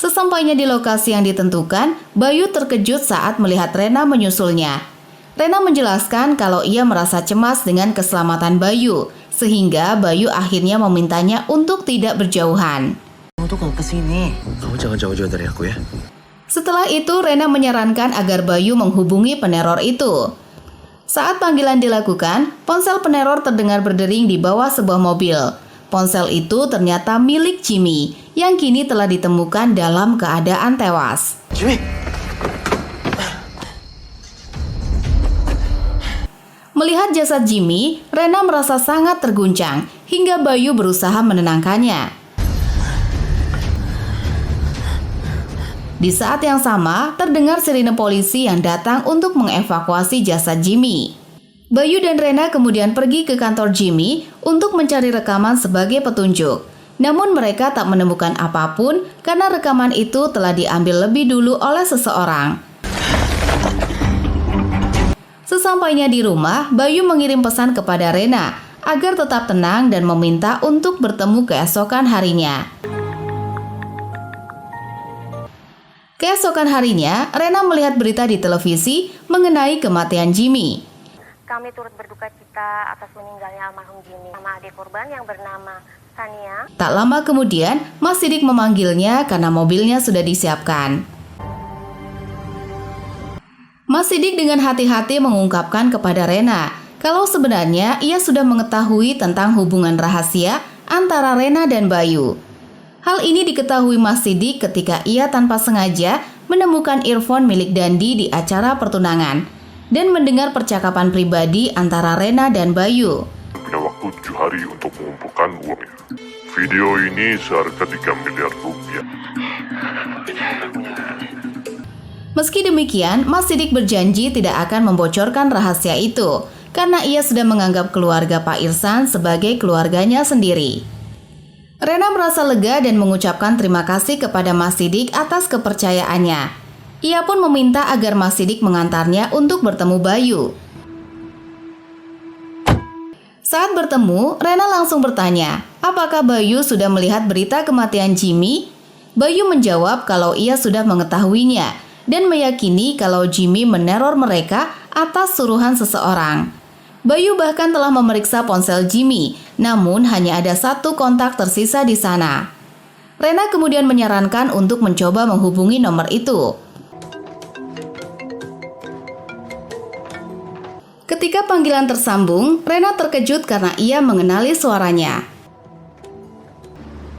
Sesampainya di lokasi yang ditentukan, Bayu terkejut saat melihat Rena menyusulnya. Rena menjelaskan kalau ia merasa cemas dengan keselamatan Bayu, sehingga Bayu akhirnya memintanya untuk tidak berjauhan. Kamu tuh kalau kesini. Kamu jangan jauh-jauh dari aku ya. Setelah itu, Rena menyarankan agar Bayu menghubungi peneror itu. Saat panggilan dilakukan, ponsel peneror terdengar berdering di bawah sebuah mobil. Ponsel itu ternyata milik Jimmy, yang kini telah ditemukan dalam keadaan tewas. Jimmy! Melihat jasad Jimmy, Rena merasa sangat terguncang, hingga Bayu berusaha menenangkannya. Di saat yang sama, terdengar sirine polisi yang datang untuk mengevakuasi jasad Jimmy. Bayu dan Rena kemudian pergi ke kantor Jimmy untuk mencari rekaman sebagai petunjuk. Namun mereka tak menemukan apapun karena rekaman itu telah diambil lebih dulu oleh seseorang. Sesampainya di rumah, Bayu mengirim pesan kepada Rena agar tetap tenang dan meminta untuk bertemu keesokan harinya. Keesokan harinya, Rena melihat berita di televisi mengenai kematian Jimmy. Kami turut berduka cita atas meninggalnya almarhum Jimmy sama adik korban yang bernama Sania. Tak lama kemudian, Mas Sidik memanggilnya karena mobilnya sudah disiapkan. Mas Sidik dengan hati-hati mengungkapkan kepada Rena kalau sebenarnya ia sudah mengetahui tentang hubungan rahasia antara Rena dan Bayu. Hal ini diketahui Mas Sidik ketika ia tanpa sengaja menemukan earphone milik Dandi di acara pertunangan dan mendengar percakapan pribadi antara Rena dan Bayu. Punya waktu 7 hari untuk mengumpulkan uangnya. Video ini seharga 3 miliar rupiah. Meski demikian, Mas Sidik berjanji tidak akan membocorkan rahasia itu karena ia sudah menganggap keluarga Pak Irsan sebagai keluarganya sendiri. Rena merasa lega dan mengucapkan terima kasih kepada Mas Sidik atas kepercayaannya. Ia pun meminta agar Mas Sidik mengantarnya untuk bertemu Bayu. Saat bertemu, Rena langsung bertanya, apakah Bayu sudah melihat berita kematian Jimmy? Bayu menjawab kalau ia sudah mengetahuinya dan meyakini kalau Jimmy meneror mereka atas suruhan seseorang. Bayu bahkan telah memeriksa ponsel Jimmy, namun hanya ada 1 kontak tersisa di sana. Rena kemudian menyarankan untuk mencoba menghubungi nomor itu. Ketika panggilan tersambung, Rena terkejut karena ia mengenali suaranya.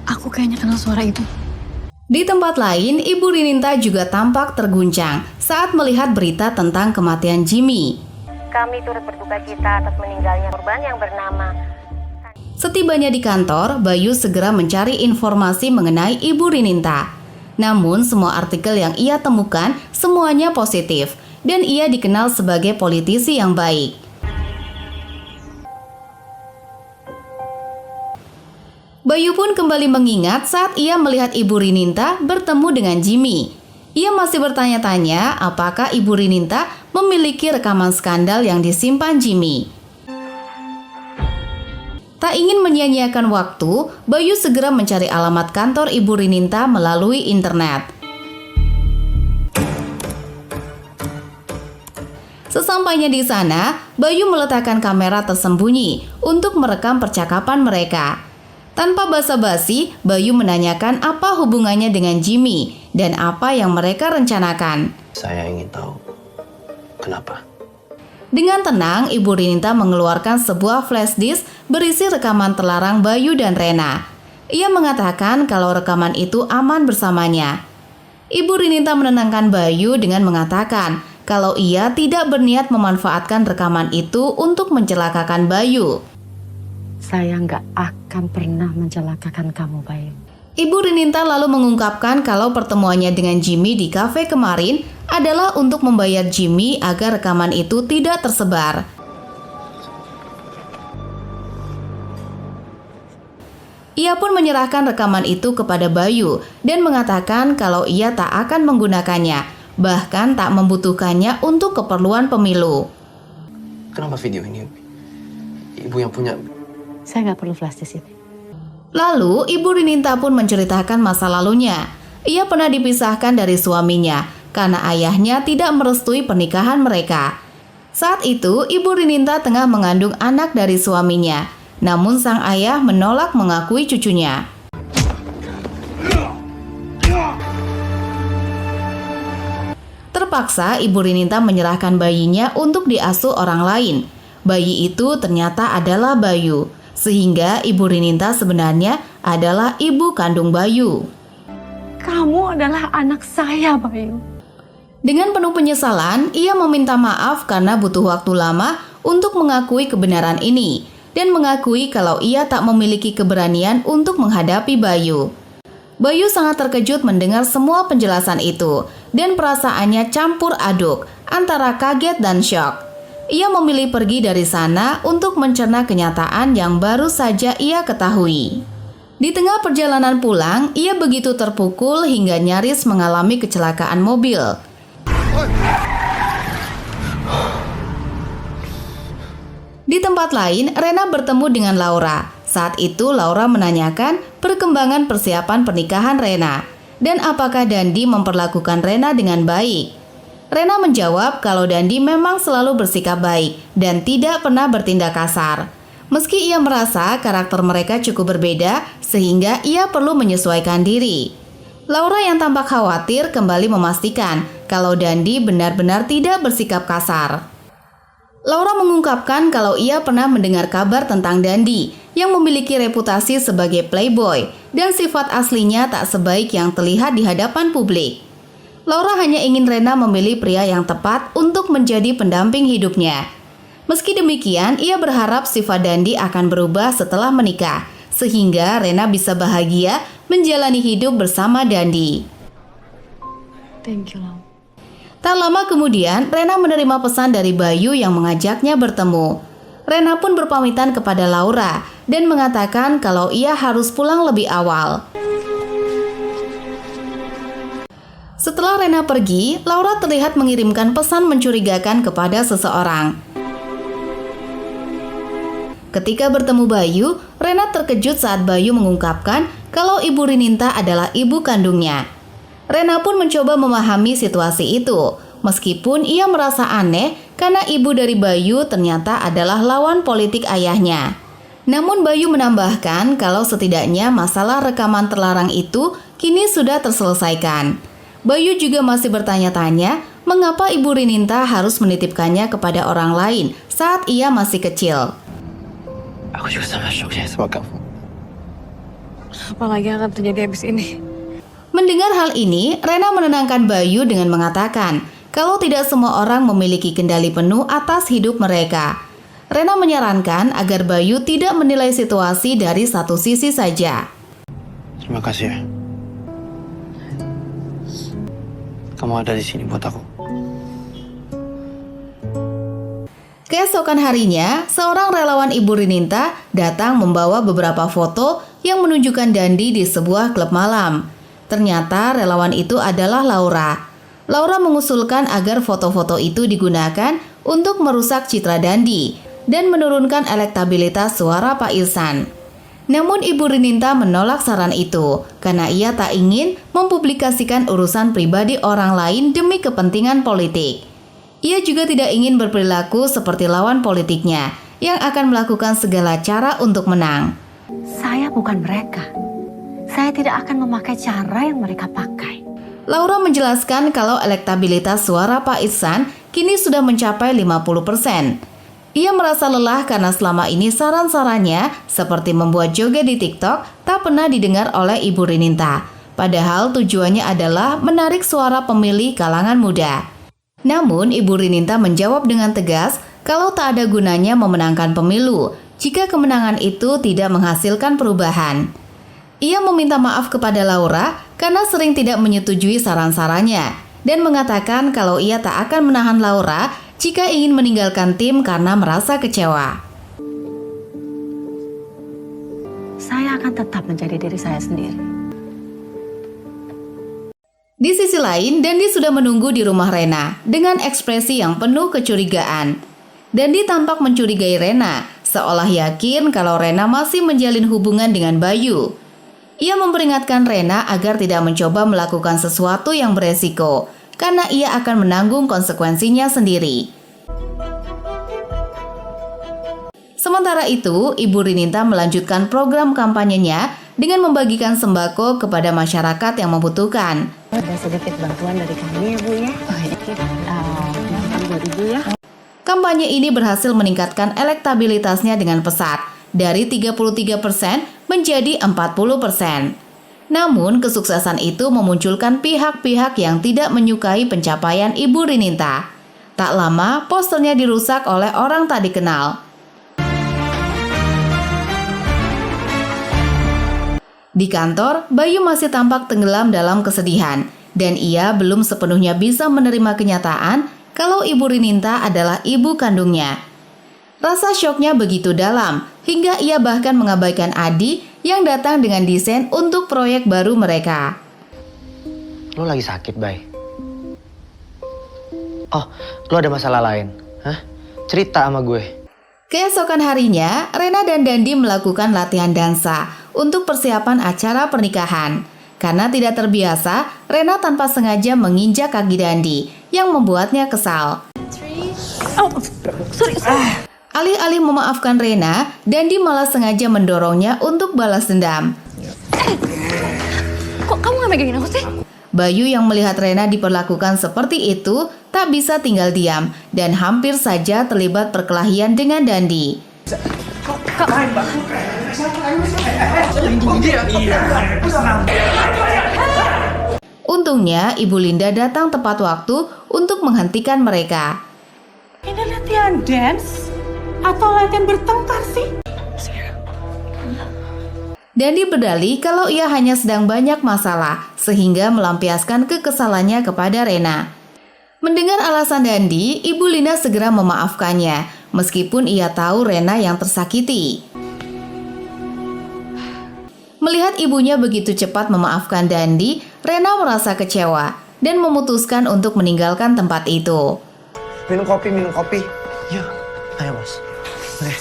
Aku kayaknya kenal suara itu. Di tempat lain, Ibu Rininta juga tampak terguncang saat melihat berita tentang kematian Jimmy. Kami turut berduka cita atas meninggalnya korban yang bernama. Setibanya di kantor, Bayu segera mencari informasi mengenai Ibu Rininta. Namun, semua artikel yang ia temukan semuanya positif dan ia dikenal sebagai politisi yang baik. Bayu pun kembali mengingat saat ia melihat Ibu Rininta bertemu dengan Jimmy. Ia masih bertanya-tanya apakah Ibu Rininta memiliki rekaman skandal yang disimpan Jimmy. Tak ingin menyia-nyiakan waktu, Bayu segera mencari alamat kantor Ibu Rininta melalui internet. Sesampainya di sana, Bayu meletakkan kamera tersembunyi untuk merekam percakapan mereka. Tanpa basa-basi, Bayu menanyakan apa hubungannya dengan Jimmy dan apa yang mereka rencanakan. Saya ingin tahu, kenapa? Dengan tenang, Ibu Rininta mengeluarkan sebuah flash disk berisi rekaman terlarang Bayu dan Rena. Ia mengatakan kalau rekaman itu aman bersamanya. Ibu Rininta menenangkan Bayu dengan mengatakan kalau ia tidak berniat memanfaatkan rekaman itu untuk mencelakakan Bayu. Saya nggak akan pernah mencelakakan kamu, Bayu. Ibu Rininta lalu mengungkapkan kalau pertemuannya dengan Jimmy di kafe kemarin adalah untuk membayar Jimmy agar rekaman itu tidak tersebar. Ia pun menyerahkan rekaman itu kepada Bayu dan mengatakan kalau ia tak akan menggunakannya, bahkan tak membutuhkannya untuk keperluan pemilu. Kenapa video ini Ibu yang punya? Saya nggak perlu flash disk ini. Lalu, Ibu Rininta pun menceritakan masa lalunya. Ia pernah dipisahkan dari suaminya karena ayahnya tidak merestui pernikahan mereka. Saat itu, Ibu Rininta tengah mengandung anak dari suaminya. Namun sang ayah menolak mengakui cucunya. Terpaksa, Ibu Rininta menyerahkan bayinya untuk diasuh orang lain. Bayi itu ternyata adalah Bayu. Sehingga Ibu Rininta sebenarnya adalah ibu kandung Bayu. Kamu adalah anak saya, Bayu. Dengan penuh penyesalan, ia meminta maaf karena butuh waktu lama untuk mengakui kebenaran ini dan mengakui kalau ia tak memiliki keberanian untuk menghadapi Bayu. Bayu sangat terkejut mendengar semua penjelasan itu dan perasaannya campur aduk antara kaget dan syok. Ia memilih pergi dari sana untuk mencerna kenyataan yang baru saja ia ketahui. Di tengah perjalanan pulang, ia begitu terpukul hingga nyaris mengalami kecelakaan mobil. Di tempat lain, Rena bertemu dengan Laura. Saat itu Laura menanyakan perkembangan persiapan pernikahan Rena. dan apakah Dandi memperlakukan Rena dengan baik. Rena menjawab kalau Dandi memang selalu bersikap baik dan tidak pernah bertindak kasar. Meski ia merasa karakter mereka cukup berbeda sehingga ia perlu menyesuaikan diri. Laura yang tampak khawatir kembali memastikan kalau Dandi benar-benar tidak bersikap kasar. Laura mengungkapkan kalau ia pernah mendengar kabar tentang Dandi yang memiliki reputasi sebagai playboy dan sifat aslinya tak sebaik yang terlihat di hadapan publik. Laura hanya ingin Rena memilih pria yang tepat untuk menjadi pendamping hidupnya. Meski demikian, ia berharap sifat Dandi akan berubah setelah menikah, sehingga Rena bisa bahagia menjalani hidup bersama Dandi. Thank you, Lam. Tak lama kemudian, Rena menerima pesan dari Bayu yang mengajaknya bertemu. Rena pun berpamitan kepada Laura dan mengatakan kalau ia harus pulang lebih awal. Setelah Rena pergi, Laura terlihat mengirimkan pesan mencurigakan kepada seseorang. Ketika bertemu Bayu, Rena terkejut saat Bayu mengungkapkan kalau Ibu Rininta adalah ibu kandungnya. Rena pun mencoba memahami situasi itu, meskipun ia merasa aneh karena ibu dari Bayu ternyata adalah lawan politik ayahnya. Namun Bayu menambahkan kalau setidaknya masalah rekaman terlarang itu kini sudah terselesaikan. Bayu juga masih bertanya-tanya mengapa Ibu Rininta harus menitipkannya kepada orang lain saat ia masih kecil. Aku juga sama syoknya sama kamu. Apalagi yang akan terjadi habis ini? Mendengar hal ini, Rena menenangkan Bayu dengan mengatakan kalau tidak semua orang memiliki kendali penuh atas hidup mereka. Rena menyarankan agar Bayu tidak menilai situasi dari satu sisi saja. Terima kasih ya. Kamu ada di sini buat aku. Keesokan harinya, seorang relawan Ibu Rininta datang membawa beberapa foto yang menunjukkan Dandi di sebuah klub malam. Ternyata relawan itu adalah Laura. Laura mengusulkan agar foto-foto itu digunakan untuk merusak citra Dandi dan menurunkan elektabilitas suara Pak Ilsan. Namun Ibu Rininta menolak saran itu karena ia tak ingin mempublikasikan urusan pribadi orang lain demi kepentingan politik. Ia juga tidak ingin berperilaku seperti lawan politiknya yang akan melakukan segala cara untuk menang. Saya bukan mereka. Saya tidak akan memakai cara yang mereka pakai. Laura menjelaskan kalau elektabilitas suara Pak Ihsan kini sudah mencapai 50%. Ia merasa lelah karena selama ini saran-sarannya seperti membuat joget di TikTok tak pernah didengar oleh Ibu Rininta. Padahal tujuannya adalah menarik suara pemilih kalangan muda. Namun Ibu Rininta menjawab dengan tegas kalau tak ada gunanya memenangkan pemilu jika kemenangan itu tidak menghasilkan perubahan. Ia meminta maaf kepada Laura karena sering tidak menyetujui saran-sarannya dan mengatakan kalau ia tak akan menahan Laura jika ingin meninggalkan tim karena merasa kecewa. Saya akan tetap menjadi diri saya sendiri. Di sisi lain, Dandi sudah menunggu di rumah Rena dengan ekspresi yang penuh kecurigaan. Dandi tampak mencurigai Rena, seolah yakin kalau Rena masih menjalin hubungan dengan Bayu. Ia memperingatkan Rena agar tidak mencoba melakukan sesuatu yang beresiko, karena ia akan menanggung konsekuensinya sendiri. Sementara itu, Ibu Rininta melanjutkan program kampanyenya dengan membagikan sembako kepada masyarakat yang membutuhkan. Ada sedikit bantuan dari kami ya Bu ya. Mungkin 2.000 ya. Kampanye ini berhasil meningkatkan elektabilitasnya dengan pesat, dari 33% menjadi 40%. Namun, kesuksesan itu memunculkan pihak-pihak yang tidak menyukai pencapaian Ibu Rininta. Tak lama, posternya dirusak oleh orang tak dikenal. Di kantor, Bayu masih tampak tenggelam dalam kesedihan, dan ia belum sepenuhnya bisa menerima kenyataan kalau Ibu Rininta adalah ibu kandungnya. Rasa syoknya begitu dalam, hingga ia bahkan mengabaikan Adi yang datang dengan desain untuk proyek baru mereka. Lo lagi sakit, Bay? Oh, lo ada masalah lain? Hah? Cerita sama gue. Keesokan harinya, Rena dan Dandi melakukan latihan dansa untuk persiapan acara pernikahan. Karena tidak terbiasa, Rena tanpa sengaja menginjak kaki Dandi yang membuatnya kesal. Alih-alih memaafkan Rena, Dandi malah sengaja mendorongnya untuk balas dendam. Kok kamu gak megangin aku sih? Bayu yang melihat Rena diperlakukan seperti itu tak bisa tinggal diam dan hampir saja terlibat perkelahian dengan Dandi. Untungnya Ibu Linda datang tepat waktu untuk menghentikan mereka. Ini latihan dance atau latihan bertengkar sih? Dandi berdalih kalau ia hanya sedang banyak masalah, sehingga melampiaskan kekesalannya kepada Rena. Mendengar alasan Dandi, Ibu Linda segera memaafkannya, meskipun ia tahu Rena yang tersakiti. Melihat ibunya begitu cepat memaafkan Dandi, Rena merasa kecewa dan memutuskan untuk meninggalkan tempat itu. Minum kopi. Ya, ayo bos. Oke.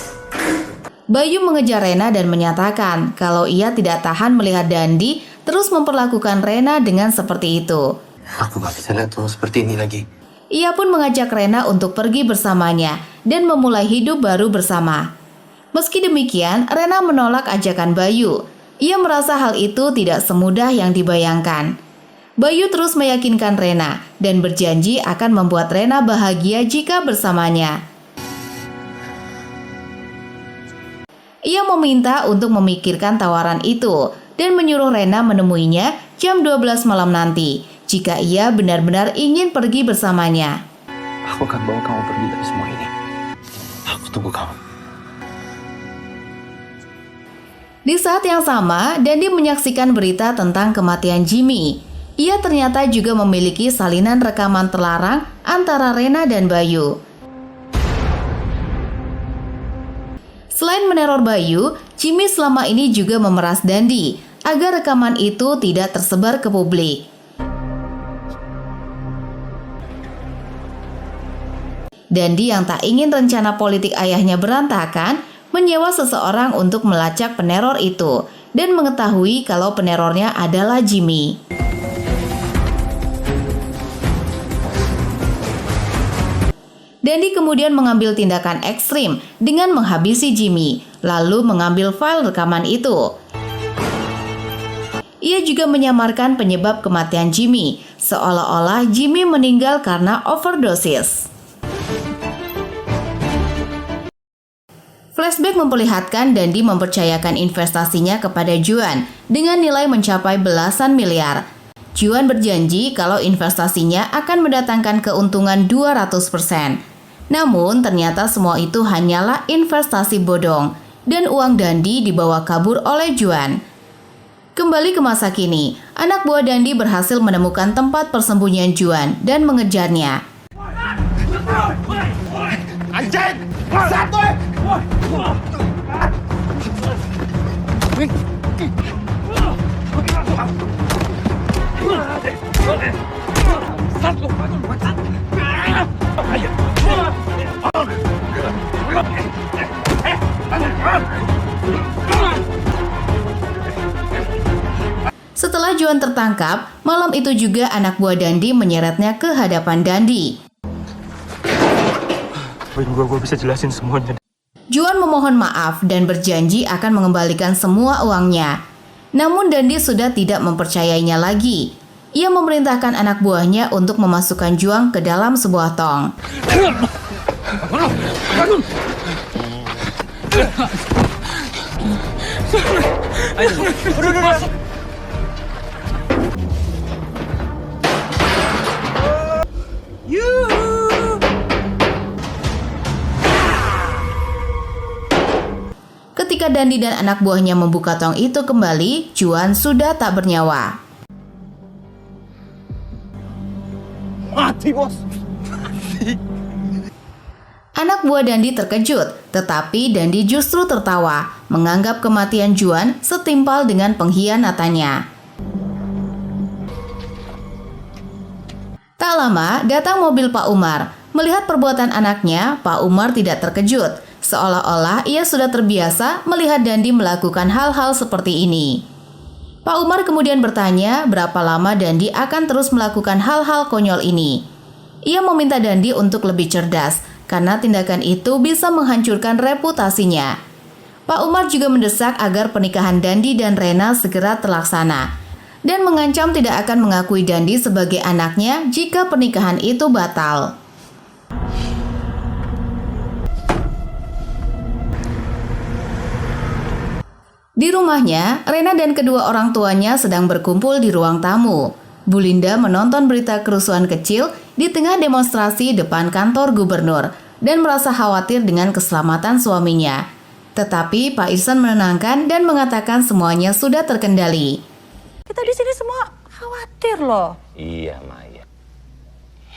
Bayu mengejar Rena dan menyatakan kalau ia tidak tahan melihat Dandi terus memperlakukan Rena dengan seperti itu. Aku gak bisa lihat kamu seperti ini lagi. Ia pun mengajak Rena untuk pergi bersamanya dan memulai hidup baru bersama. Meski demikian, Rena menolak ajakan Bayu. Ia merasa hal itu tidak semudah yang dibayangkan. Bayu terus meyakinkan Rena dan berjanji akan membuat Rena bahagia jika bersamanya. Ia meminta untuk memikirkan tawaran itu dan menyuruh Rena menemuinya jam 12 malam nanti jika ia benar-benar ingin pergi bersamanya. Aku akan bawa kamu pergi dari semua ini. Aku tunggu kamu. Di saat yang sama, Dandi menyaksikan berita tentang kematian Jimmy. Ia ternyata juga memiliki salinan rekaman terlarang antara Rena dan Bayu. Selain meneror Bayu, Jimmy selama ini juga memeras Dandi agar rekaman itu tidak tersebar ke publik. Dandi yang tak ingin rencana politik ayahnya berantakan, menyewa seseorang untuk melacak peneror itu dan mengetahui kalau penerornya adalah Jimmy. Dandi kemudian mengambil tindakan ekstrim dengan menghabisi Jimmy, lalu mengambil file rekaman itu. Ia juga menyamarkan penyebab kematian Jimmy, seolah-olah Jimmy meninggal karena overdosis. Flashback memperlihatkan Dandi mempercayakan investasinya kepada Juan dengan nilai mencapai belasan miliar. Juan berjanji kalau investasinya akan mendatangkan keuntungan 200%. Namun ternyata semua itu hanyalah investasi bodong dan uang Dandi dibawa kabur oleh Juan. Kembali ke masa kini, anak buah Dandi berhasil menemukan tempat persembunyian Juan dan mengejarnya. Anjing! Satu! Setelah Juan tertangkap, malam itu juga anak buah Dandi menyeretnya ke hadapan Dandi. Gue bisa jelasin semuanya. Juan memohon maaf dan berjanji akan mengembalikan semua uangnya. Namun Dandi sudah tidak mempercayainya lagi. Ia memerintahkan anak buahnya untuk memasukkan Juan ke dalam sebuah tong. Ketika Dandi dan anak buahnya membuka tong itu kembali, Juan sudah tak bernyawa. Mati, bos. Anak buah Dandi terkejut, tetapi Dandi justru tertawa, menganggap kematian Juan setimpal dengan pengkhianatannya. Tak lama, datang mobil Pak Umar. Melihat perbuatan anaknya, Pak Umar tidak terkejut, seolah-olah ia sudah terbiasa melihat Dandi melakukan hal-hal seperti ini. Pak Umar kemudian bertanya berapa lama Dandi akan terus melakukan hal-hal konyol ini. Ia meminta Dandi untuk lebih cerdas karena tindakan itu bisa menghancurkan reputasinya. Pak Umar juga mendesak agar pernikahan Dandi dan Rena segera terlaksana dan mengancam tidak akan mengakui Dandi sebagai anaknya jika pernikahan itu batal. Di rumahnya, Rena dan kedua orang tuanya sedang berkumpul di ruang tamu. Bu Linda menonton berita kerusuhan kecil di tengah demonstrasi depan kantor gubernur dan merasa khawatir dengan keselamatan suaminya. Tetapi Pak Ihsan menenangkan dan mengatakan semuanya sudah terkendali. Kita di sini semua khawatir loh. Iya, Maya.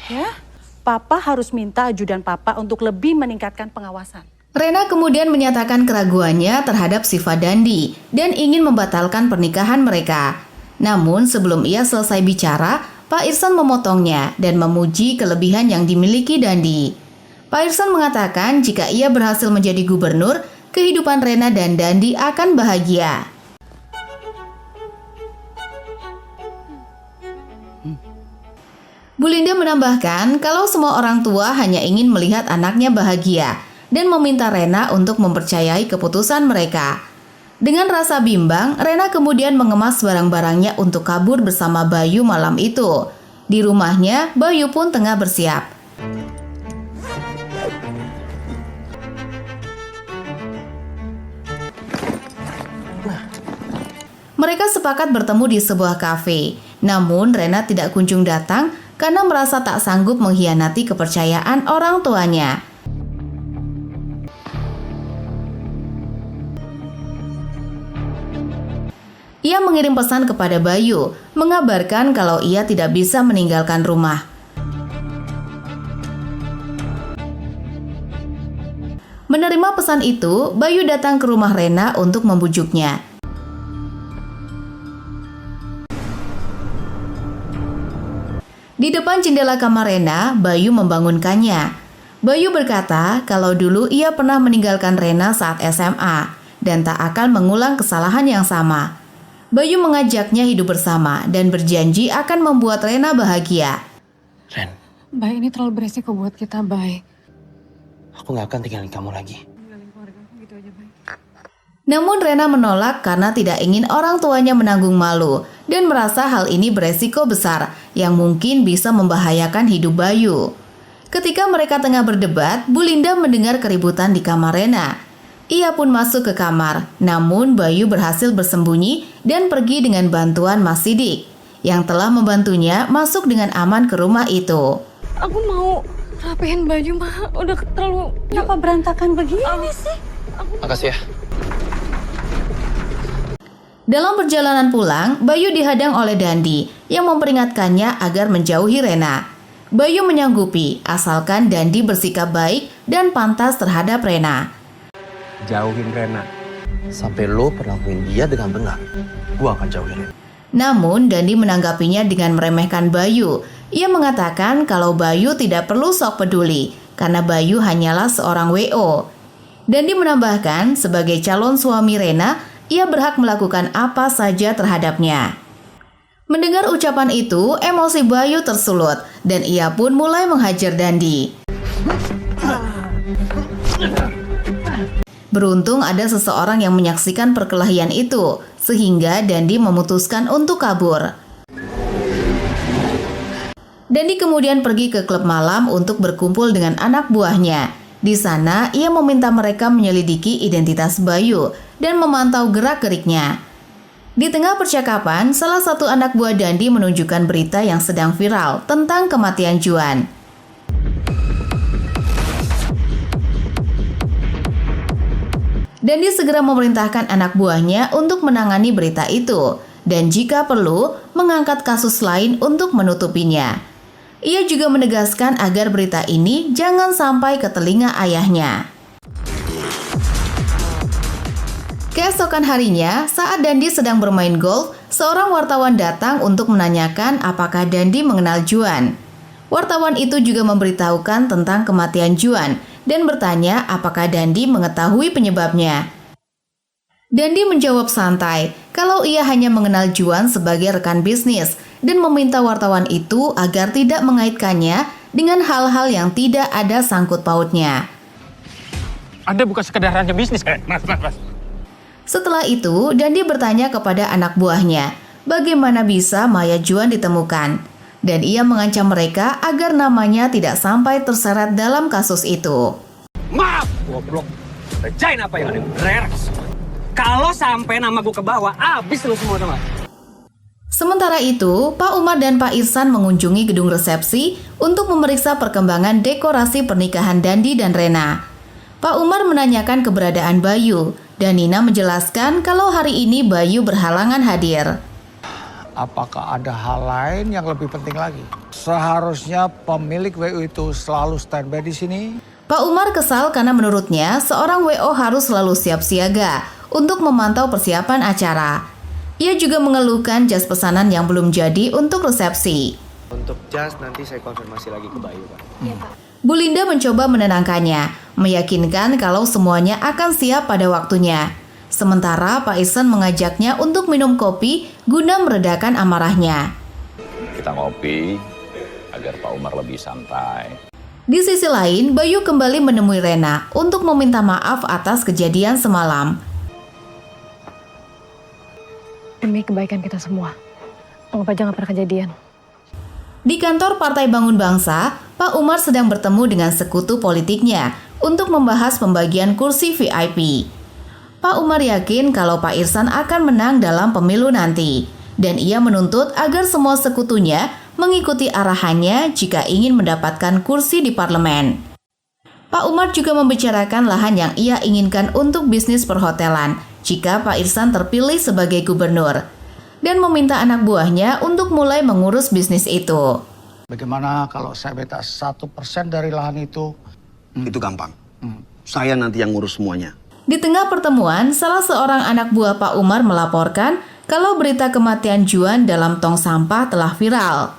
Ya, Papa harus minta ajudan Papa untuk lebih meningkatkan pengawasan. Rena kemudian menyatakan keraguannya terhadap sifat Dandi dan ingin membatalkan pernikahan mereka. Namun sebelum ia selesai bicara, Pak Ihsan memotongnya dan memuji kelebihan yang dimiliki Dandi. Pak Ihsan mengatakan jika ia berhasil menjadi gubernur, kehidupan Rena dan Dandi akan bahagia. Bu Linda menambahkan kalau semua orang tua hanya ingin melihat anaknya bahagia dan meminta Rena untuk mempercayai keputusan mereka. Dengan rasa bimbang, Rena kemudian mengemas barang-barangnya untuk kabur bersama Bayu malam itu. Di rumahnya, Bayu pun tengah bersiap. Mereka sepakat bertemu di sebuah kafe. Namun Rena tidak kunjung datang karena merasa tak sanggup mengkhianati kepercayaan orang tuanya. Ia mengirim pesan kepada Bayu, mengabarkan kalau ia tidak bisa meninggalkan rumah. Menerima pesan itu, Bayu datang ke rumah Rena untuk membujuknya. Di depan jendela kamar Rena, Bayu membangunkannya. Bayu berkata kalau dulu ia pernah meninggalkan Rena saat SMA dan tak akan mengulang kesalahan yang sama. Bayu mengajaknya hidup bersama dan berjanji akan membuat Rena bahagia. Ren, Bay, ini terlalu beresiko buat kita, Bay. aku gak akan tinggalin kamu lagi. Namun Rena menolak karena tidak ingin orang tuanya menanggung malu dan merasa hal ini beresiko besar yang mungkin bisa membahayakan hidup Bayu. Ketika mereka tengah berdebat, Bu Linda mendengar keributan di kamar Rena. Ia pun masuk ke kamar, namun Bayu berhasil bersembunyi dan pergi dengan bantuan Mas Sidik, yang telah membantunya masuk dengan aman ke rumah itu. Aku mau rapihin baju, Ma. Udah terlalu... Kenapa berantakan begini sih? Makasih ya. Dalam perjalanan pulang, Bayu dihadang oleh Dandi yang memperingatkannya agar menjauhi Rena. Bayu menyanggupi asalkan Dandi bersikap baik dan pantas terhadap Rena. Jauhin Rena. Sampai lo perlakuin dia dengan benar, gua akan jauhin Rena. Namun Dandi menanggapinya dengan meremehkan Bayu. Ia mengatakan kalau Bayu tidak perlu sok peduli karena Bayu hanyalah seorang WO. Dandi menambahkan sebagai calon suami Rena, ia berhak melakukan apa saja terhadapnya. Mendengar ucapan itu, emosi Bayu tersulut dan ia pun mulai menghajar Dandi. Beruntung ada seseorang yang menyaksikan perkelahian itu, sehingga Dandi memutuskan untuk kabur. Dandi kemudian pergi ke klub malam untuk berkumpul dengan anak buahnya. Di sana, ia meminta mereka menyelidiki identitas Bayu dan memantau gerak-geriknya. Di tengah percakapan, salah satu anak buah Dandi menunjukkan berita yang sedang viral tentang kematian Juan. Dandi segera memerintahkan anak buahnya untuk menangani berita itu dan jika perlu mengangkat kasus lain untuk menutupinya. Ia juga menegaskan agar berita ini jangan sampai ke telinga ayahnya. Keesokan harinya, saat Dandi sedang bermain golf, seorang wartawan datang untuk menanyakan apakah Dandi mengenal Juan. Wartawan itu juga memberitahukan tentang kematian Juan dan bertanya apakah Dandi mengetahui penyebabnya. Dandi menjawab santai kalau ia hanya mengenal Juan sebagai rekan bisnis dan meminta wartawan itu agar tidak mengaitkannya dengan hal-hal yang tidak ada sangkut pautnya. Anda bukan sekedar hanya bisnis, kan? Mas. Setelah itu, Dandi bertanya kepada anak buahnya bagaimana bisa mayat Juan ditemukan. Dan ia mengancam mereka agar namanya tidak sampai terseret dalam kasus itu. Maaf, goblok. Rejain apa yang ada beres. Kalau sampai nama gue ke bawah, abis lu semua teman. Sementara itu, Pak Umar dan Pak Ihsan mengunjungi gedung resepsi untuk memeriksa perkembangan dekorasi pernikahan Dandi dan Rena. Pak Umar menanyakan keberadaan Bayu, dan Nina menjelaskan kalau hari ini Bayu berhalangan hadir. Apakah ada hal lain yang lebih penting lagi? Seharusnya pemilik WO itu selalu standby di sini. Pak Umar kesal karena menurutnya seorang WO harus selalu siap siaga untuk memantau persiapan acara. Ia juga mengeluhkan jas pesanan yang belum jadi untuk resepsi. Untuk jas nanti saya konfirmasi lagi ke Bayu, Pak. Iya, Pak. Bu Linda mencoba menenangkannya, meyakinkan kalau semuanya akan siap pada waktunya. Sementara Pak Ihsan mengajaknya untuk minum kopi guna meredakan amarahnya. Kita ngopi agar Pak Umar lebih santai. Di sisi lain, Bayu kembali menemui Rena untuk meminta maaf atas kejadian semalam. Demi kebaikan kita semua, anggap aja gak pernah kejadian. Di kantor Partai Bangun Bangsa, Pak Umar sedang bertemu dengan sekutu politiknya untuk membahas pembagian kursi VIP. Pak Umar yakin kalau Pak Ihsan akan menang dalam pemilu nanti, dan ia menuntut agar semua sekutunya mengikuti arahannya jika ingin mendapatkan kursi di parlemen. Pak Umar juga membicarakan lahan yang ia inginkan untuk bisnis perhotelan jika Pak Ihsan terpilih sebagai gubernur, dan meminta anak buahnya untuk mulai mengurus bisnis itu. Bagaimana kalau saya minta 1% dari lahan itu? Itu gampang. Saya nanti yang ngurus semuanya. Di tengah pertemuan, salah seorang anak buah Pak Umar melaporkan kalau berita kematian Juan dalam tong sampah telah viral.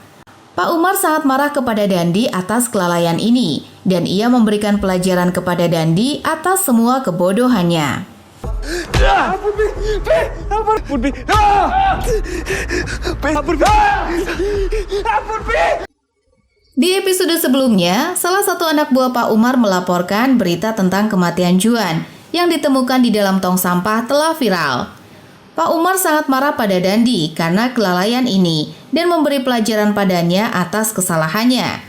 Pak Umar sangat marah kepada Dandi atas kelalaian ini, dan ia memberikan pelajaran kepada Dandi atas semua kebodohannya. Di episode sebelumnya, salah satu anak buah Pak Umar melaporkan berita tentang kematian Juan yang ditemukan di dalam tong sampah telah viral. Pak Umar sangat marah pada Dandi karena kelalaian ini dan memberi pelajaran padanya atas kesalahannya.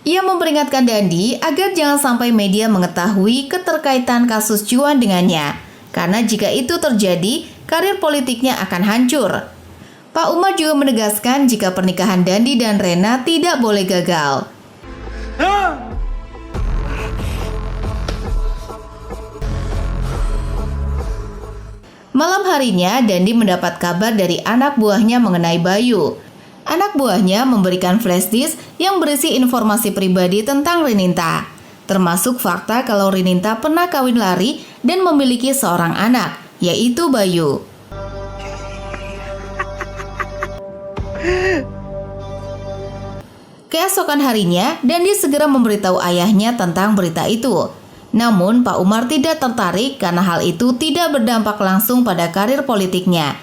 Ia memperingatkan Dandi agar jangan sampai media mengetahui keterkaitan kasus Juan dengannya, karena jika itu terjadi, karir politiknya akan hancur. Pak Umar juga menegaskan jika pernikahan Dandi dan Rena tidak boleh gagal. Malam harinya, Dandi mendapat kabar dari anak buahnya mengenai Bayu. Anak buahnya memberikan flash disk yang berisi informasi pribadi tentang Rininta, termasuk fakta kalau Rininta pernah kawin lari dan memiliki seorang anak, yaitu Bayu. Keesokan harinya, Dandi segera memberitahu ayahnya tentang berita itu. Namun, Pak Umar tidak tertarik karena hal itu tidak berdampak langsung pada karir politiknya.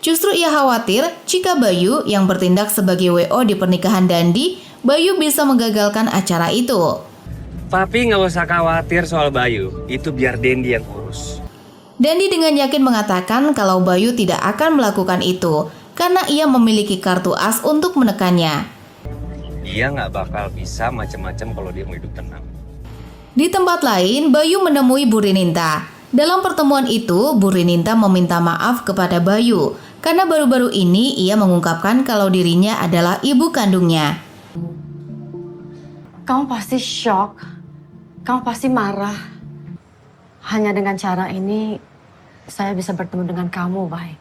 Justru ia khawatir jika Bayu yang bertindak sebagai WO di pernikahan Dandi, Bayu bisa menggagalkan acara itu. Papi nggak usah khawatir soal Bayu, itu biar Dandi yang urus. Dandi dengan yakin mengatakan kalau Bayu tidak akan melakukan itu karena ia memiliki kartu as untuk menekannya. Dia nggak bakal bisa macam-macam kalau dia mau hidup tenang. Di tempat lain, Bayu menemui Bu Rininta. Dalam pertemuan itu, Bu Rininta meminta maaf kepada Bayu karena baru-baru ini ia mengungkapkan kalau dirinya adalah ibu kandungnya. Kamu pasti shock, kamu pasti marah. Hanya dengan cara ini, saya bisa bertemu dengan kamu, Bay.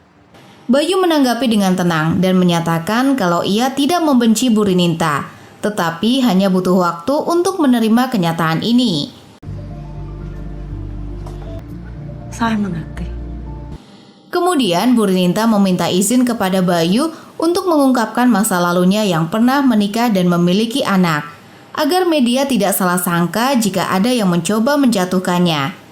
Bayu menanggapi dengan tenang dan menyatakan kalau ia tidak membenci Bu Rininta, tetapi hanya butuh waktu untuk menerima kenyataan ini. Saya mengerti. Kemudian Bu Rininta meminta izin kepada Bayu untuk mengungkapkan masa lalunya yang pernah menikah dan memiliki anak. agar media tidak salah sangka jika ada yang mencoba menjatuhkannya.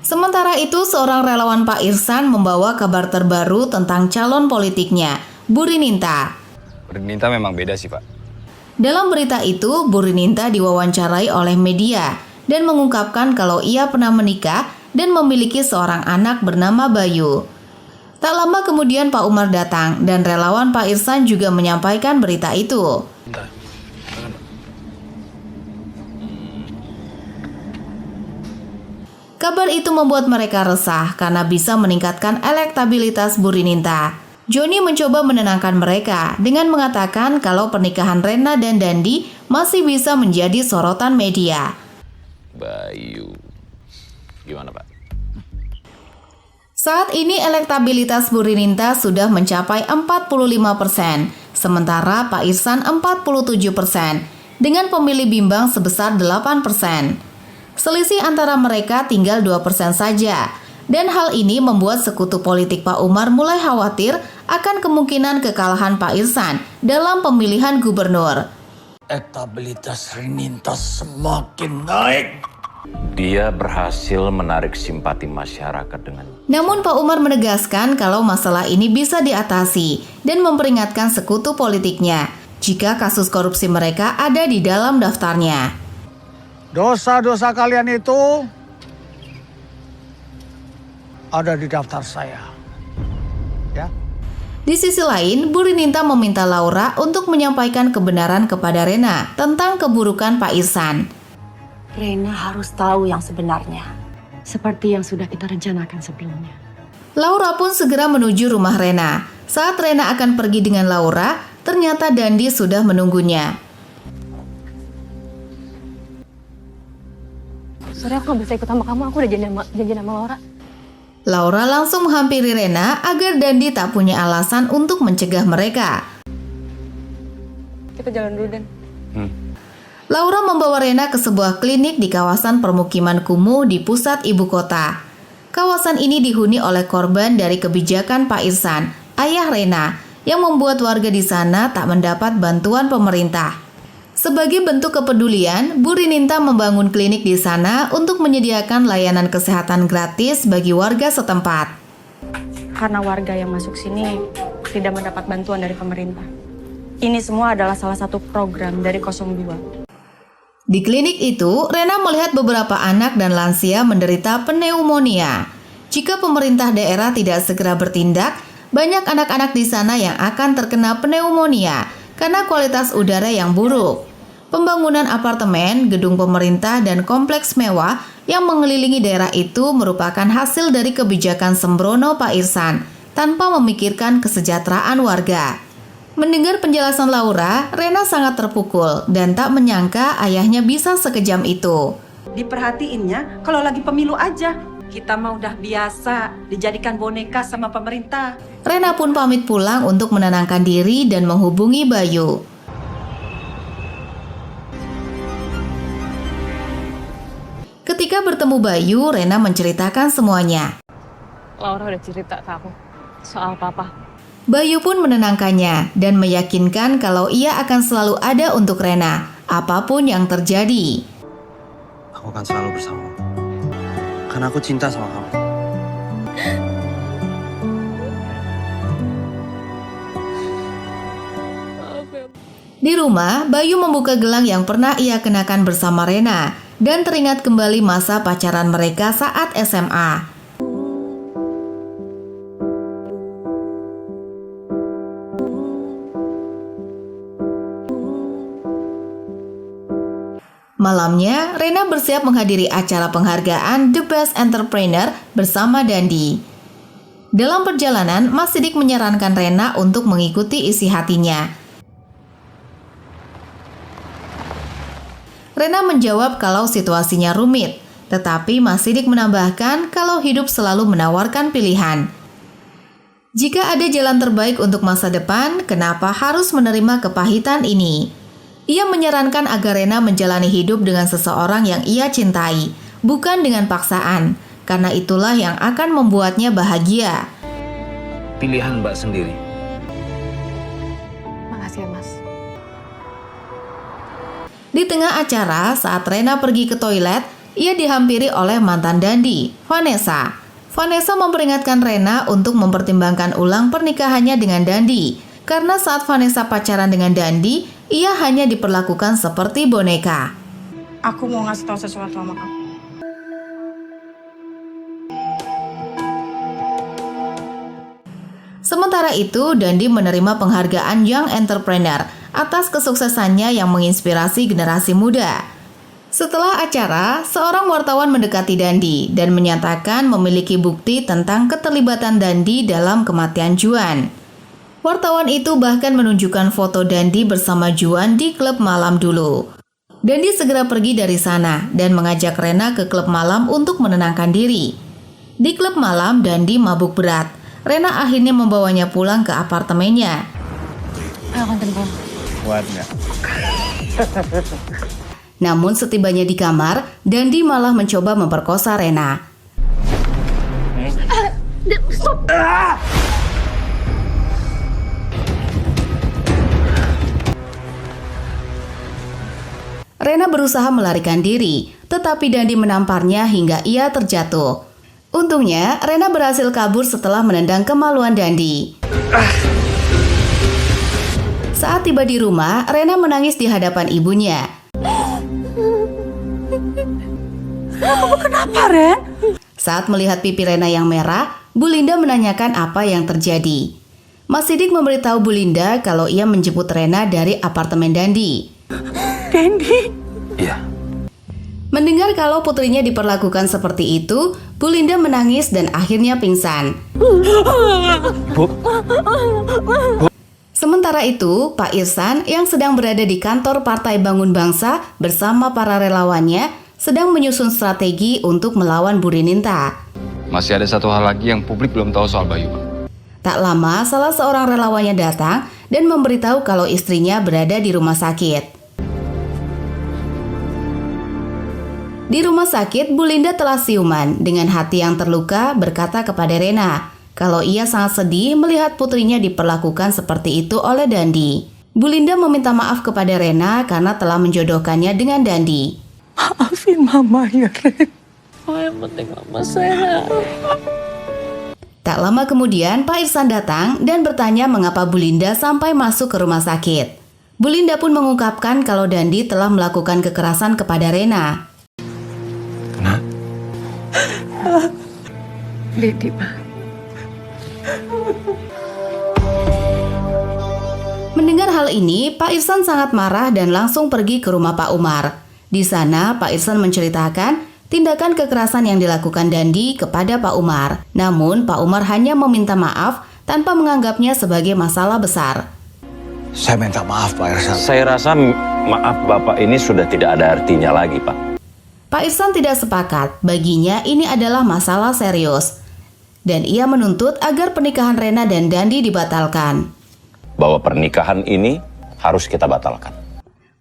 Sementara itu, seorang relawan Pak Irsan membawa kabar terbaru tentang calon politiknya, Bu Rininta. Bu Rininta memang beda sih, Pak. Dalam berita itu, Bu Rininta diwawancarai oleh media dan mengungkapkan kalau ia pernah menikah dan memiliki seorang anak bernama Bayu. Tak lama kemudian Pak Umar datang dan relawan Pak Irsan juga menyampaikan berita itu. Kabar itu membuat mereka resah karena bisa meningkatkan elektabilitas Bu Rininta. Joni mencoba menenangkan mereka dengan mengatakan kalau pernikahan Rena dan Dandi masih bisa menjadi sorotan media. Bayu, gimana Pak? Saat ini elektabilitas Bu Rininta sudah mencapai 45%, sementara Pak Irsan 47%, dengan pemilih bimbang sebesar 8%. Selisih antara mereka tinggal 2% saja, dan hal ini membuat sekutu politik Pak Umar mulai khawatir akan kemungkinan kekalahan Pak Irsan dalam pemilihan gubernur. Elektabilitas Rininta semakin naik. Dia berhasil menarik simpati masyarakat dengan... Namun Pak Umar menegaskan kalau masalah ini bisa diatasi dan memperingatkan sekutu politiknya jika kasus korupsi mereka ada di dalam daftarnya. Dosa-dosa kalian itu ada di daftar saya. Ya. Di sisi lain, Bu Rininta meminta Laura untuk menyampaikan kebenaran kepada Rena tentang keburukan Pak Irsan. Rena harus tahu yang sebenarnya, seperti yang sudah kita rencanakan sebelumnya. Laura pun segera menuju rumah Rena. Saat Rena akan pergi dengan Laura, ternyata Dandi sudah menunggunya. Sorry, aku gak bisa ikut sama kamu, aku udah janji sama Laura. Laura langsung menghampiri Rena agar Dandi tak punya alasan untuk mencegah mereka. Kita jalan dulu, Dan. Laura membawa Rena ke sebuah klinik di kawasan permukiman kumuh di pusat ibu kota. Kawasan ini dihuni oleh korban dari kebijakan Pak Irsan, ayah Rena, yang membuat warga di sana tak mendapat bantuan pemerintah. Sebagai bentuk kepedulian, Bu Rininta membangun klinik di sana untuk menyediakan layanan kesehatan gratis bagi warga setempat. Karena warga yang masuk sini tidak mendapat bantuan dari pemerintah. Ini semua adalah salah satu program dari 02. Di klinik itu, Rena melihat beberapa anak dan lansia menderita pneumonia. Jika pemerintah daerah tidak segera bertindak, banyak anak-anak di sana yang akan terkena pneumonia karena kualitas udara yang buruk. Pembangunan apartemen, gedung pemerintah, dan kompleks mewah yang mengelilingi daerah itu merupakan hasil dari kebijakan sembrono Pak Irsan tanpa memikirkan kesejahteraan warga. Mendengar penjelasan Laura, Rena sangat terpukul dan tak menyangka ayahnya bisa sekejam itu. Diperhatiinnya kalau lagi pemilu aja. Kita mah udah biasa dijadikan boneka sama pemerintah. Rena pun pamit pulang untuk menenangkan diri dan menghubungi Bayu. Ketika bertemu Bayu, Rena menceritakan semuanya. Laura udah cerita ke aku soal papa. Bayu pun menenangkannya dan meyakinkan kalau ia akan selalu ada untuk Rena, apapun yang terjadi. Aku akan selalu bersamamu. Karena aku cinta sama kamu. Di rumah, Bayu membuka gelang yang pernah ia kenakan bersama Rena dan teringat kembali masa pacaran mereka saat SMA. Malamnya, Rena bersiap menghadiri acara penghargaan The Best Entrepreneur bersama Dandi. Dalam perjalanan, Mas Sidik menyarankan Rena untuk mengikuti isi hatinya. Rena menjawab kalau situasinya rumit, tetapi Mas Sidik menambahkan kalau hidup selalu menawarkan pilihan. Jika ada jalan terbaik untuk masa depan, kenapa harus menerima kepahitan ini? Ia menyarankan agar Rena menjalani hidup dengan seseorang yang ia cintai, bukan dengan paksaan, karena itulah yang akan membuatnya bahagia. Pilihan Mbak sendiri. Makasih ya, Di tengah acara, saat Rena pergi ke toilet, ia dihampiri oleh mantan Dandi, Vanessa. Vanessa memperingatkan Rena untuk mempertimbangkan ulang pernikahannya dengan Dandi, karena saat Vanessa pacaran dengan Dandi, ia hanya diperlakukan seperti boneka. Aku mau ngasih tahu sesuatu sama kamu. Sementara itu, Dandi menerima penghargaan Young Entrepreneur atas kesuksesannya yang menginspirasi generasi muda. Setelah acara, seorang wartawan mendekati Dandi dan menyatakan memiliki bukti tentang keterlibatan Dandi dalam kematian Juan. Wartawan itu bahkan menunjukkan foto Dandi bersama Juan di klub malam dulu. Dandi segera pergi dari sana dan mengajak Rena ke klub malam untuk menenangkan diri. Di klub malam, Dandi mabuk berat. Rena akhirnya membawanya pulang ke apartemennya. Ayo konten gue. Kuat nggak? Namun setibanya di kamar, Dandi malah mencoba memperkosa Rena. Stop! Rena berusaha melarikan diri, tetapi Dandi menamparnya hingga ia terjatuh. Untungnya, Rena berhasil kabur setelah menendang kemaluan Dandi. Saat tiba di rumah, Rena menangis di hadapan ibunya. Kamu kenapa, Ren? Saat melihat pipi Rena yang merah, Bu Linda menanyakan apa yang terjadi. Mas Sidik memberitahu Bu Linda kalau ia menjemput Rena dari apartemen Dandi. Dandi? Iya. Mendengar kalau putrinya diperlakukan seperti itu, Bu Linda menangis dan akhirnya pingsan. Sementara itu, Pak Irsan yang sedang berada di kantor Partai Bangun Bangsa bersama para relawannya sedang menyusun strategi untuk melawan Bu Rininta. Masih ada satu hal lagi yang publik belum tahu soal Bayu, Bang. Tak lama, salah seorang relawannya datang dan memberitahu kalau istrinya berada di rumah sakit. Di rumah sakit, Bu Linda telah siuman dengan hati yang terluka berkata kepada Rena kalau ia sangat sedih melihat putrinya diperlakukan seperti itu oleh Dandi. Bu Linda meminta maaf kepada Rena karena telah menjodohkannya dengan Dandi. Maafin Mama ya, Ren. Oh, yang penting Mama sehat. Tak lama kemudian, Pak Irsan datang dan bertanya mengapa Bu Linda sampai masuk ke rumah sakit. Bu Linda pun mengungkapkan kalau Dandi telah melakukan kekerasan kepada Rena. Dedi, Pak. Mendengar hal ini, Pak Irsan sangat marah dan langsung pergi ke rumah Pak Umar. Di sana, Pak Irsan menceritakan tindakan kekerasan yang dilakukan Dandi kepada Pak Umar. Namun, Pak Umar hanya meminta maaf tanpa menganggapnya sebagai masalah besar. Saya minta maaf, Pak Irsan. Saya rasa maaf Bapak ini sudah tidak ada artinya lagi, Pak. Pak Irsan tidak sepakat, baginya ini adalah masalah serius. Dan ia menuntut agar pernikahan Rena dan Dandi dibatalkan. Bahwa pernikahan ini harus kita batalkan.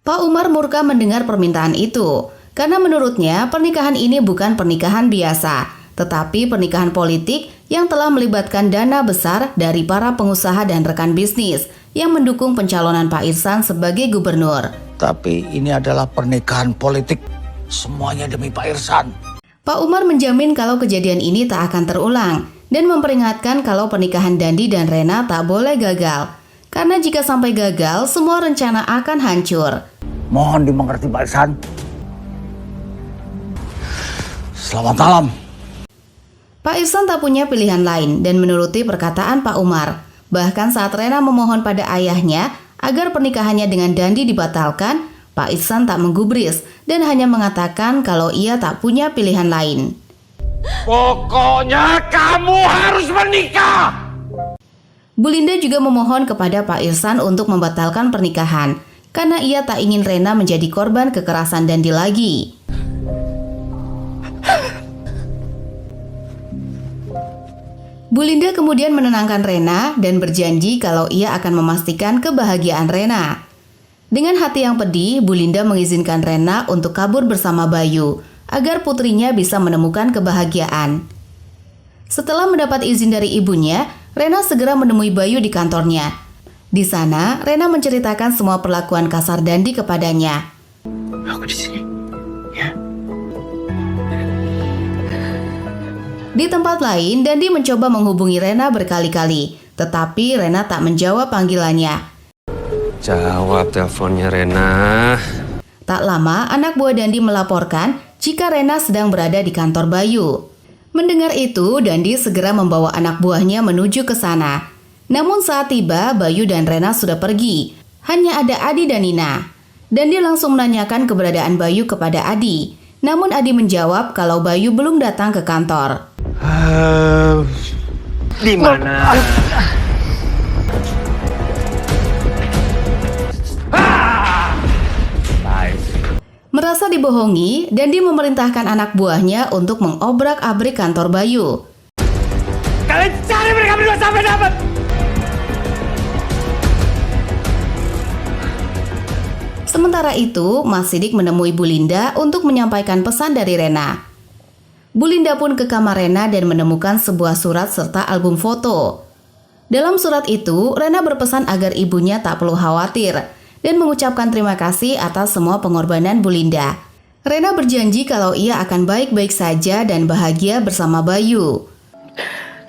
Pak Umar murka mendengar permintaan itu, karena menurutnya pernikahan ini bukan pernikahan biasa, tetapi pernikahan politik yang telah melibatkan dana besar dari para pengusaha dan rekan bisnis yang mendukung pencalonan Pak Irsan sebagai gubernur. Tapi ini adalah pernikahan politik. Semuanya demi Pak Irsan. Pak Umar menjamin kalau kejadian ini tak akan terulang dan memperingatkan kalau pernikahan Dandi dan Rena tak boleh gagal. Karena jika sampai gagal, semua rencana akan hancur. Mohon dimengerti Pak Irsan. Selamat malam. Pak Irsan tak punya pilihan lain dan menuruti perkataan Pak Umar. Bahkan saat Rena memohon pada ayahnya agar pernikahannya dengan Dandi dibatalkan, Pak Irsan tak menggubris dan hanya mengatakan kalau ia tak punya pilihan lain. Pokoknya kamu harus menikah! Bu Linda juga memohon kepada Pak Irsan untuk membatalkan pernikahan karena ia tak ingin Rena menjadi korban kekerasan Dandi lagi. Bu Linda kemudian menenangkan Rena dan berjanji kalau ia akan memastikan kebahagiaan Rena. Dengan hati yang pedih, Bu Linda mengizinkan Rena untuk kabur bersama Bayu agar putrinya bisa menemukan kebahagiaan. Setelah mendapat izin dari ibunya, Rena segera menemui Bayu di kantornya. Di sana, Rena menceritakan semua perlakuan kasar Dandi kepadanya. Aku di sini. Ya. Di tempat lain, Dandi mencoba menghubungi Rena berkali-kali, tetapi Rena tak menjawab panggilannya. Jawab teleponnya Rena. Tak lama, anak buah Dandi melaporkan jika Rena sedang berada di kantor Bayu. Mendengar itu, Dandi segera membawa anak buahnya menuju ke sana. Namun saat tiba, Bayu dan Rena sudah pergi. Hanya ada Adi dan Nina. Dandi langsung menanyakan keberadaan Bayu kepada Adi. Namun Adi menjawab kalau Bayu belum datang ke kantor. Di mana? Merasa dibohongi, Dandi memerintahkan anak buahnya untuk mengobrak-abrik kantor Bayu. Kalian cari mereka berdua sampai dapat. Sementara itu, Mas Sidik menemui Bu Linda untuk menyampaikan pesan dari Rena. Bu Linda pun ke kamar Rena dan menemukan sebuah surat serta album foto. Dalam surat itu, Rena berpesan agar ibunya tak perlu khawatir dan mengucapkan terima kasih atas semua pengorbanan Bu Linda. Rena berjanji kalau ia akan baik-baik saja dan bahagia bersama Bayu.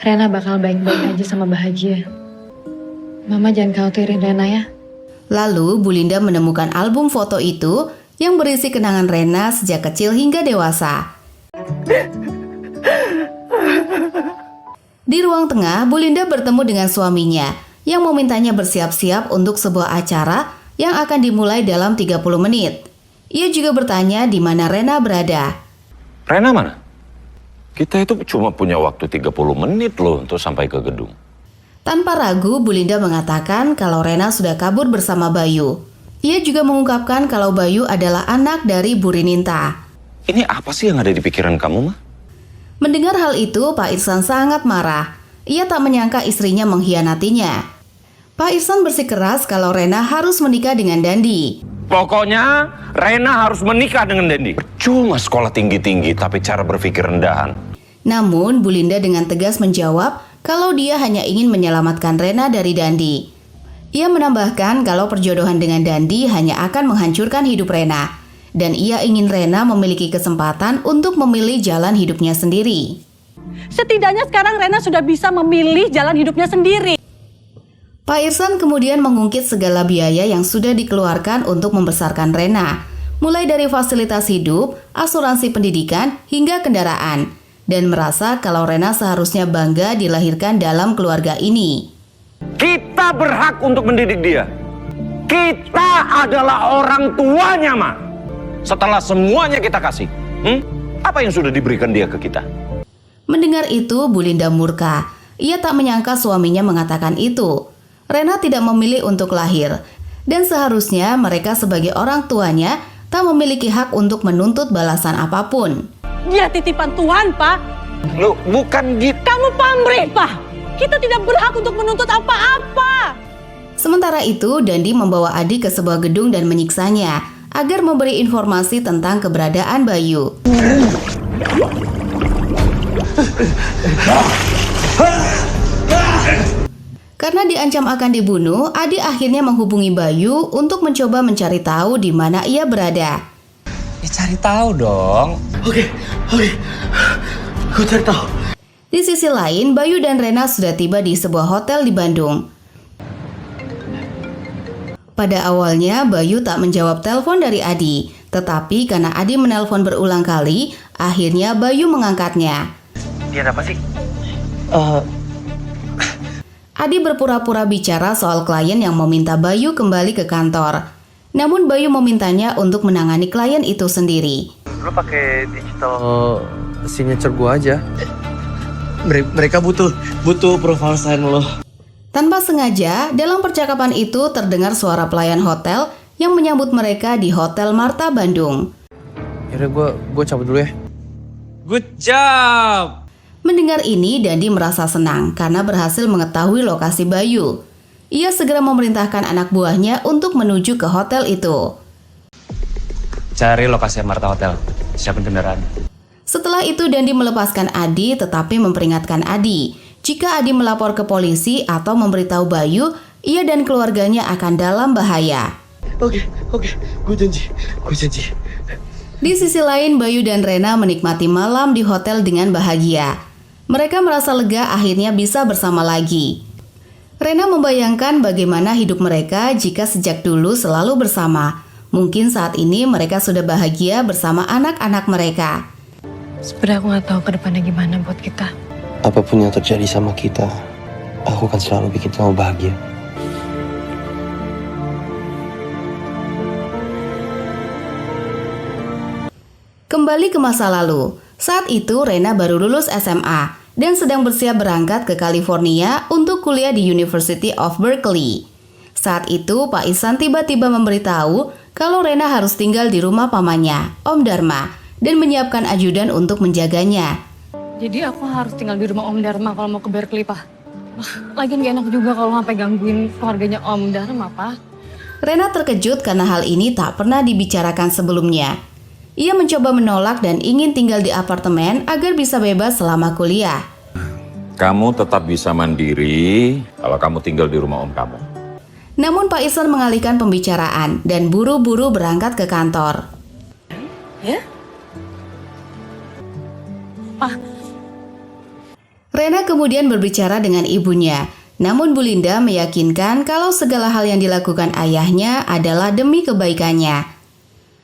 Rena bakal baik-baik aja sama bahagia. Mama jangan khawatirin Rena ya. Lalu Bu Linda menemukan album foto itu yang berisi kenangan Rena sejak kecil hingga dewasa. Di ruang tengah, Bu Linda bertemu dengan suaminya yang memintanya bersiap-siap untuk sebuah acara yang akan dimulai dalam 30 menit. Ia juga bertanya di mana Rena berada. Rena mana? Kita itu cuma punya waktu 30 menit loh untuk sampai ke gedung. Tanpa ragu, Bu Linda mengatakan kalau Rena sudah kabur bersama Bayu. Ia juga mengungkapkan kalau Bayu adalah anak dari Bu Rininta. Ini apa sih yang ada di pikiran kamu, Ma? Mendengar hal itu, Pak Irsan sangat marah. Ia tak menyangka istrinya mengkhianatinya. Pak Irsan bersikeras kalau Rena harus menikah dengan Dandi. Pokoknya Rena harus menikah dengan Dandi. Cuma sekolah tinggi-tinggi tapi cara berpikir rendahan. Namun Bu Linda dengan tegas menjawab kalau dia hanya ingin menyelamatkan Rena dari Dandi. Ia menambahkan kalau perjodohan dengan Dandi hanya akan menghancurkan hidup Rena. Dan ia ingin Rena memiliki kesempatan untuk memilih jalan hidupnya sendiri. Setidaknya sekarang Rena sudah bisa memilih jalan hidupnya sendiri. Pak Irsan kemudian mengungkit segala biaya yang sudah dikeluarkan untuk membesarkan Rena, mulai dari fasilitas hidup, asuransi pendidikan, hingga kendaraan, dan merasa kalau Rena seharusnya bangga dilahirkan dalam keluarga ini. Kita berhak untuk mendidik dia. Kita adalah orang tuanya, Ma. Setelah semuanya kita kasih, apa yang sudah diberikan dia ke kita? Mendengar itu, Bu Linda murka. Ia tak menyangka suaminya mengatakan itu. Rena tidak memilih untuk lahir, dan seharusnya mereka sebagai orang tuanya tak memiliki hak untuk menuntut balasan apapun. Dia titipan Tuhan, Pak. Loh, bukan gitu. Kamu pamrih, Pak. Kita tidak berhak untuk menuntut apa-apa. Sementara itu, Dandi membawa Adi ke sebuah gedung dan menyiksanya agar memberi informasi tentang keberadaan Bayu. Karena diancam akan dibunuh, Adi akhirnya menghubungi Bayu untuk mencoba mencari tahu di mana ia berada. Ya cari tahu dong. Oke. Gue cari tahu. Di sisi lain, Bayu dan Rena sudah tiba di sebuah hotel di Bandung. Pada awalnya, Bayu tak menjawab telepon dari Adi. Tetapi karena Adi menelpon berulang kali, akhirnya Bayu mengangkatnya. Dia apa sih? Adi berpura-pura bicara soal klien yang meminta Bayu kembali ke kantor. Namun Bayu memintanya untuk menangani klien itu sendiri. Lu pakai digital Signature gua aja. Mereka butuh profile sign lo. Tanpa sengaja, dalam percakapan itu terdengar suara pelayan hotel yang menyambut mereka di Hotel Marta Bandung. Yaudah, gue cabut dulu ya. Good job. Mendengar ini, Dandi merasa senang karena berhasil mengetahui lokasi Bayu. Ia segera memerintahkan anak buahnya untuk menuju ke hotel itu. Cari lokasi Marta Hotel. Siapin kendaraan. Setelah itu, Dandi melepaskan Adi tetapi memperingatkan Adi. Jika Adi melapor ke polisi atau memberitahu Bayu, ia dan keluarganya akan dalam bahaya. Oke, gue janji. Di sisi lain, Bayu dan Rena menikmati malam di hotel dengan bahagia. Mereka merasa lega akhirnya bisa bersama lagi. Rena membayangkan bagaimana hidup mereka jika sejak dulu selalu bersama. Mungkin saat ini mereka sudah bahagia bersama anak-anak mereka. Sebenarnya aku nggak tahu ke depannya gimana buat kita. Apapun yang terjadi sama kita, aku akan selalu bikin kamu bahagia. Kembali ke masa lalu, saat itu Rena baru lulus SMA dan sedang bersiap berangkat ke California untuk kuliah di University of Berkeley. Saat itu Pak Ihsan tiba-tiba memberitahu kalau Rena harus tinggal di rumah pamannya, Om Dharma, dan menyiapkan ajudan untuk menjaganya. Jadi aku harus tinggal di rumah Om Dharma kalau mau ke Berkeley, Pak. Lagian gak enak juga kalau sampai gangguin keluarganya Om Dharma, Pak. Rena terkejut karena hal ini tak pernah dibicarakan sebelumnya. Ia mencoba menolak dan ingin tinggal di apartemen agar bisa bebas selama kuliah. Kamu tetap bisa mandiri kalau kamu tinggal di rumah om kamu. Namun Pak Ihsan mengalihkan pembicaraan dan buru-buru berangkat ke kantor. Ya? Pak. Rena kemudian berbicara dengan ibunya. Namun Bu Linda meyakinkan kalau segala hal yang dilakukan ayahnya adalah demi kebaikannya.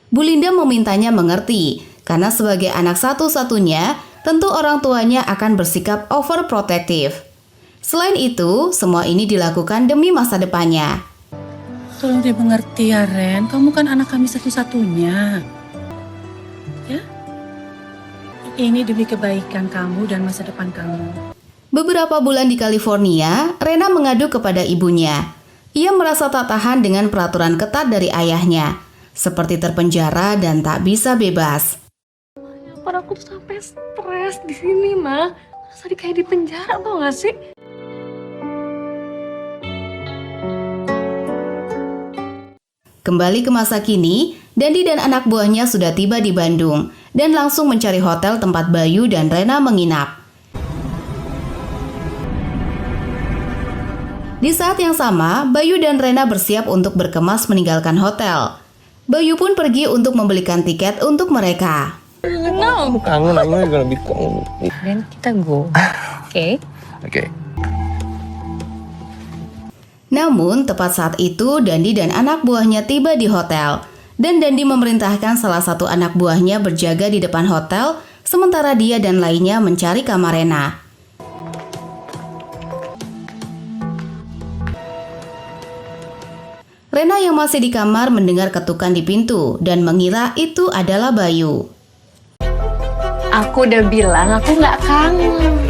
Bu Linda memintanya mengerti, karena sebagai anak satu-satunya, tentu orang tuanya akan bersikap overprotective. Selain itu, semua ini dilakukan demi masa depannya. Tolong dimengerti ya, Ren. Kamu kan anak kami satu-satunya. Ya? Ini demi kebaikan kamu dan masa depan kamu. Beberapa bulan di California, Rena mengadu kepada ibunya. Ia merasa tak tahan dengan peraturan ketat dari ayahnya. Seperti terpenjara dan tak bisa bebas. Padahal aku tuh sampai stres di sini, Ma. Tadi kayak di penjara, tau gak sih? Kembali ke masa kini, Dandi dan anak buahnya sudah tiba di Bandung dan langsung mencari hotel tempat Bayu dan Rena menginap. Di saat yang sama, Bayu dan Rena bersiap untuk berkemas meninggalkan hotel. Bayu pun pergi untuk membelikan tiket untuk mereka. No. Kangen, I'm gonna be kangen. Dan kita go. Oke? Oke. Namun, tepat saat itu Dandi dan anak buahnya tiba di hotel. Dan Dandi memerintahkan salah satu anak buahnya berjaga di depan hotel, sementara dia dan lainnya mencari kamar Rena. Rena yang masih di kamar mendengar ketukan di pintu dan mengira itu adalah Bayu. Aku udah bilang aku gak kangen.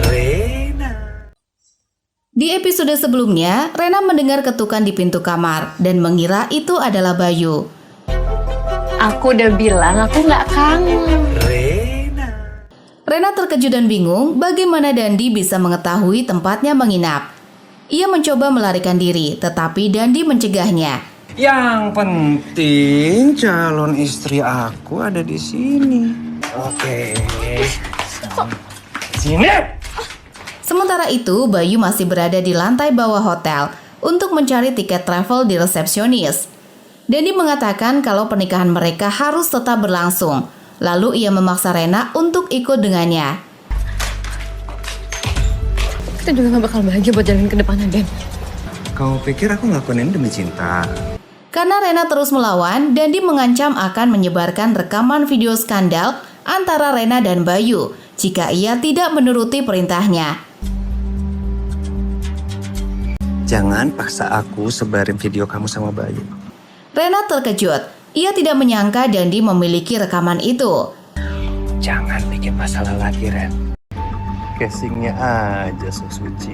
Di episode sebelumnya, Rena mendengar ketukan di pintu kamar dan mengira itu adalah Bayu. Aku udah bilang aku gak kangen. Rena terkejut dan bingung bagaimana Dandi bisa mengetahui tempatnya menginap. Ia mencoba melarikan diri, tetapi Dandi mencegahnya. Yang penting calon istri aku ada di sini. Oke. Sini. Sementara itu, Bayu masih berada di lantai bawah hotel untuk mencari tiket travel di resepsionis. Dandi mengatakan kalau pernikahan mereka harus tetap berlangsung. Lalu ia memaksa Rena untuk ikut dengannya. Kita juga gak bakal bahagia buat jalanin ke depannya, Den. Kau pikir aku ngelakuin ini demi cinta? Karena Rena terus melawan, Dandi mengancam akan menyebarkan rekaman video skandal antara Rena dan Bayu jika ia tidak menuruti perintahnya. Jangan paksa aku sebarin video kamu sama Bayu. Rena terkejut. Ia tidak menyangka Dandi memiliki rekaman itu. Jangan bikin masalah lagi, Ren. Casingnya aja so suci.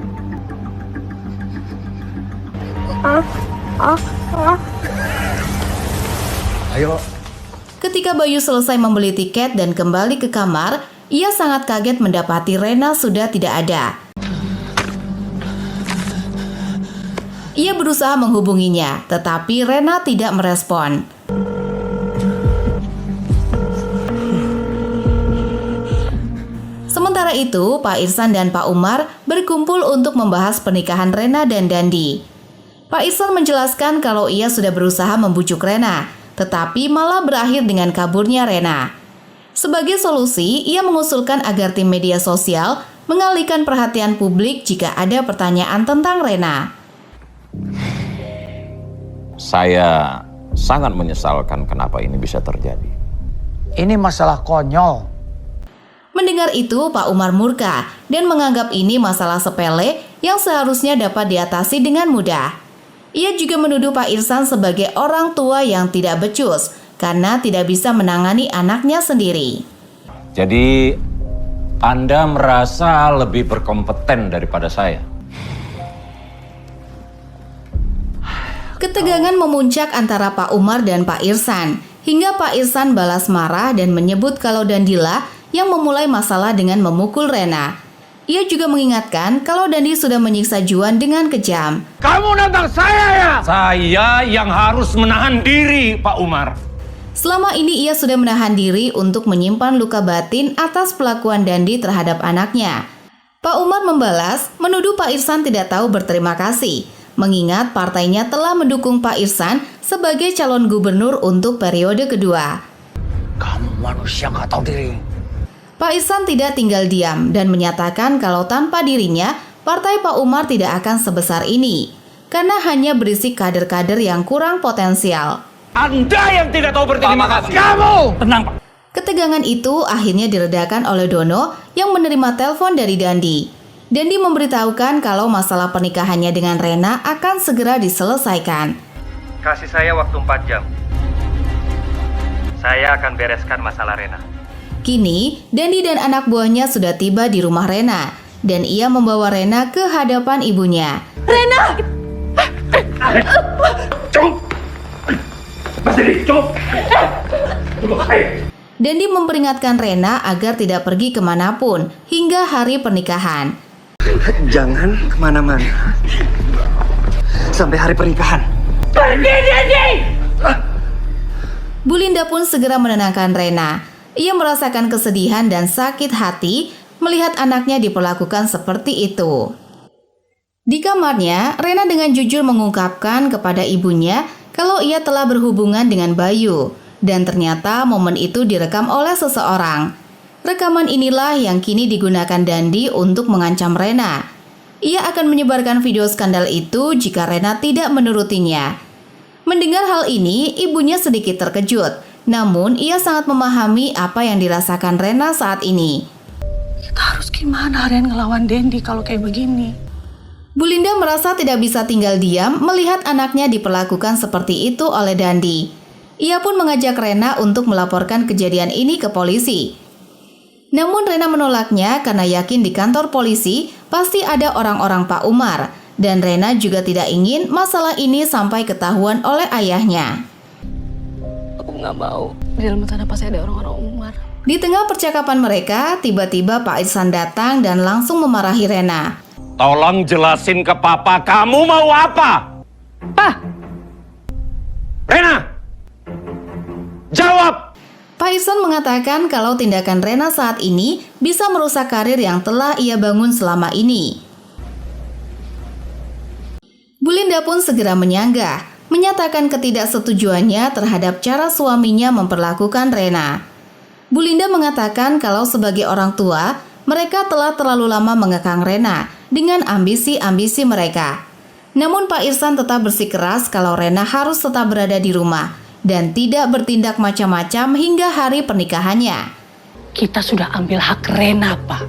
Ayo. Ketika Bayu selesai membeli tiket dan kembali ke kamar, ia sangat kaget mendapati Rena sudah tidak ada. Ia berusaha menghubunginya, tetapi Rena tidak merespon. Sementara itu, Pak Ihsan dan Pak Umar berkumpul untuk membahas pernikahan Rena dan Dandi. Pak Ihsan menjelaskan kalau ia sudah berusaha membujuk Rena, tetapi malah berakhir dengan kaburnya Rena. Sebagai solusi, ia mengusulkan agar tim media sosial mengalihkan perhatian publik jika ada pertanyaan tentang Rena. Saya sangat menyesalkan kenapa ini bisa terjadi. Ini masalah konyol. Mendengar itu, Pak Umar murka dan menganggap ini masalah sepele yang seharusnya dapat diatasi dengan mudah. Ia juga menuduh Pak Ihsan sebagai orang tua yang tidak becus karena tidak bisa menangani anaknya sendiri. Jadi, Anda merasa lebih berkompeten daripada saya? Ketegangan memuncak antara Pak Umar dan Pak Ihsan, hingga Pak Ihsan balas marah dan menyebut kalau Dandilah yang memulai masalah dengan memukul Rena. Ia juga mengingatkan kalau Dandi sudah menyiksa Juan dengan kejam. Kamu nantang saya ya? Saya yang harus menahan diri, Pak Umar. Selama ini ia sudah menahan diri untuk menyimpan luka batin atas pelakuan Dandi terhadap anaknya. Pak Umar membalas, menuduh Pak Ihsan tidak tahu berterima kasih, mengingat partainya telah mendukung Pak Ihsan sebagai calon gubernur untuk periode kedua. Kamu manusia nggak tahu diri. Pak Ihsan tidak tinggal diam dan menyatakan kalau tanpa dirinya, partai Pak Umar tidak akan sebesar ini, karena hanya berisi kader-kader yang kurang potensial. Anda yang tidak tahu berterima kasih. Kamu! Tenang, Pak. Ketegangan itu akhirnya diredakan oleh Dono yang menerima telepon dari Dandi. Dandi memberitahukan kalau masalah pernikahannya dengan Rena akan segera diselesaikan. Kasih saya waktu 4 jam. Saya akan bereskan masalah Rena. Kini, Dandi dan anak buahnya sudah tiba di rumah Rena, dan ia membawa Rena ke hadapan ibunya. Rena! Dandi memperingatkan Rena agar tidak pergi kemanapun hingga hari pernikahan. Jangan kemana-mana sampai hari pernikahan. Pergi, Dandi! Bu Linda pun segera menenangkan Rena. Ia merasakan kesedihan dan sakit hati melihat anaknya diperlakukan seperti itu. Di kamarnya, Rena dengan jujur mengungkapkan kepada ibunya kalau ia telah berhubungan dengan Bayu, dan ternyata momen itu direkam oleh seseorang. Rekaman inilah yang kini digunakan Dandi untuk mengancam Rena. Ia akan menyebarkan video skandal itu jika Rena tidak menurutinya. Mendengar hal ini, ibunya sedikit terkejut, namun ia sangat memahami apa yang dirasakan Rena saat ini. Kita harus gimana Ren ngelawan Dandi kalau kayak begini? Bu Linda merasa tidak bisa tinggal diam melihat anaknya diperlakukan seperti itu oleh Dandi. Ia pun mengajak Rena untuk melaporkan kejadian ini ke polisi. Namun Rena menolaknya karena yakin di kantor polisi pasti ada orang-orang Pak Umar, dan Rena juga tidak ingin masalah ini sampai ketahuan oleh ayahnya. Aku nggak mau. Di dalam tanah pasti ada orang-orang Umar. Di tengah percakapan mereka, tiba-tiba Pak Ihsan datang dan langsung memarahi Rena. Tolong jelasin ke papa, kamu mau apa? Pak! Rena! Jawab! Pak Ihsan mengatakan kalau tindakan Rena saat ini bisa merusak karir yang telah ia bangun selama ini. Bu Linda pun segera menyanggah, menyatakan ketidaksetujuannya terhadap cara suaminya memperlakukan Rena. Bu Linda mengatakan kalau sebagai orang tua, mereka telah terlalu lama mengekang Rena dengan ambisi-ambisi mereka. Namun Pak Ihsan tetap bersikeras kalau Rena harus tetap berada di rumah dan tidak bertindak macam-macam hingga hari pernikahannya. Kita sudah ambil hak Rena, Pak.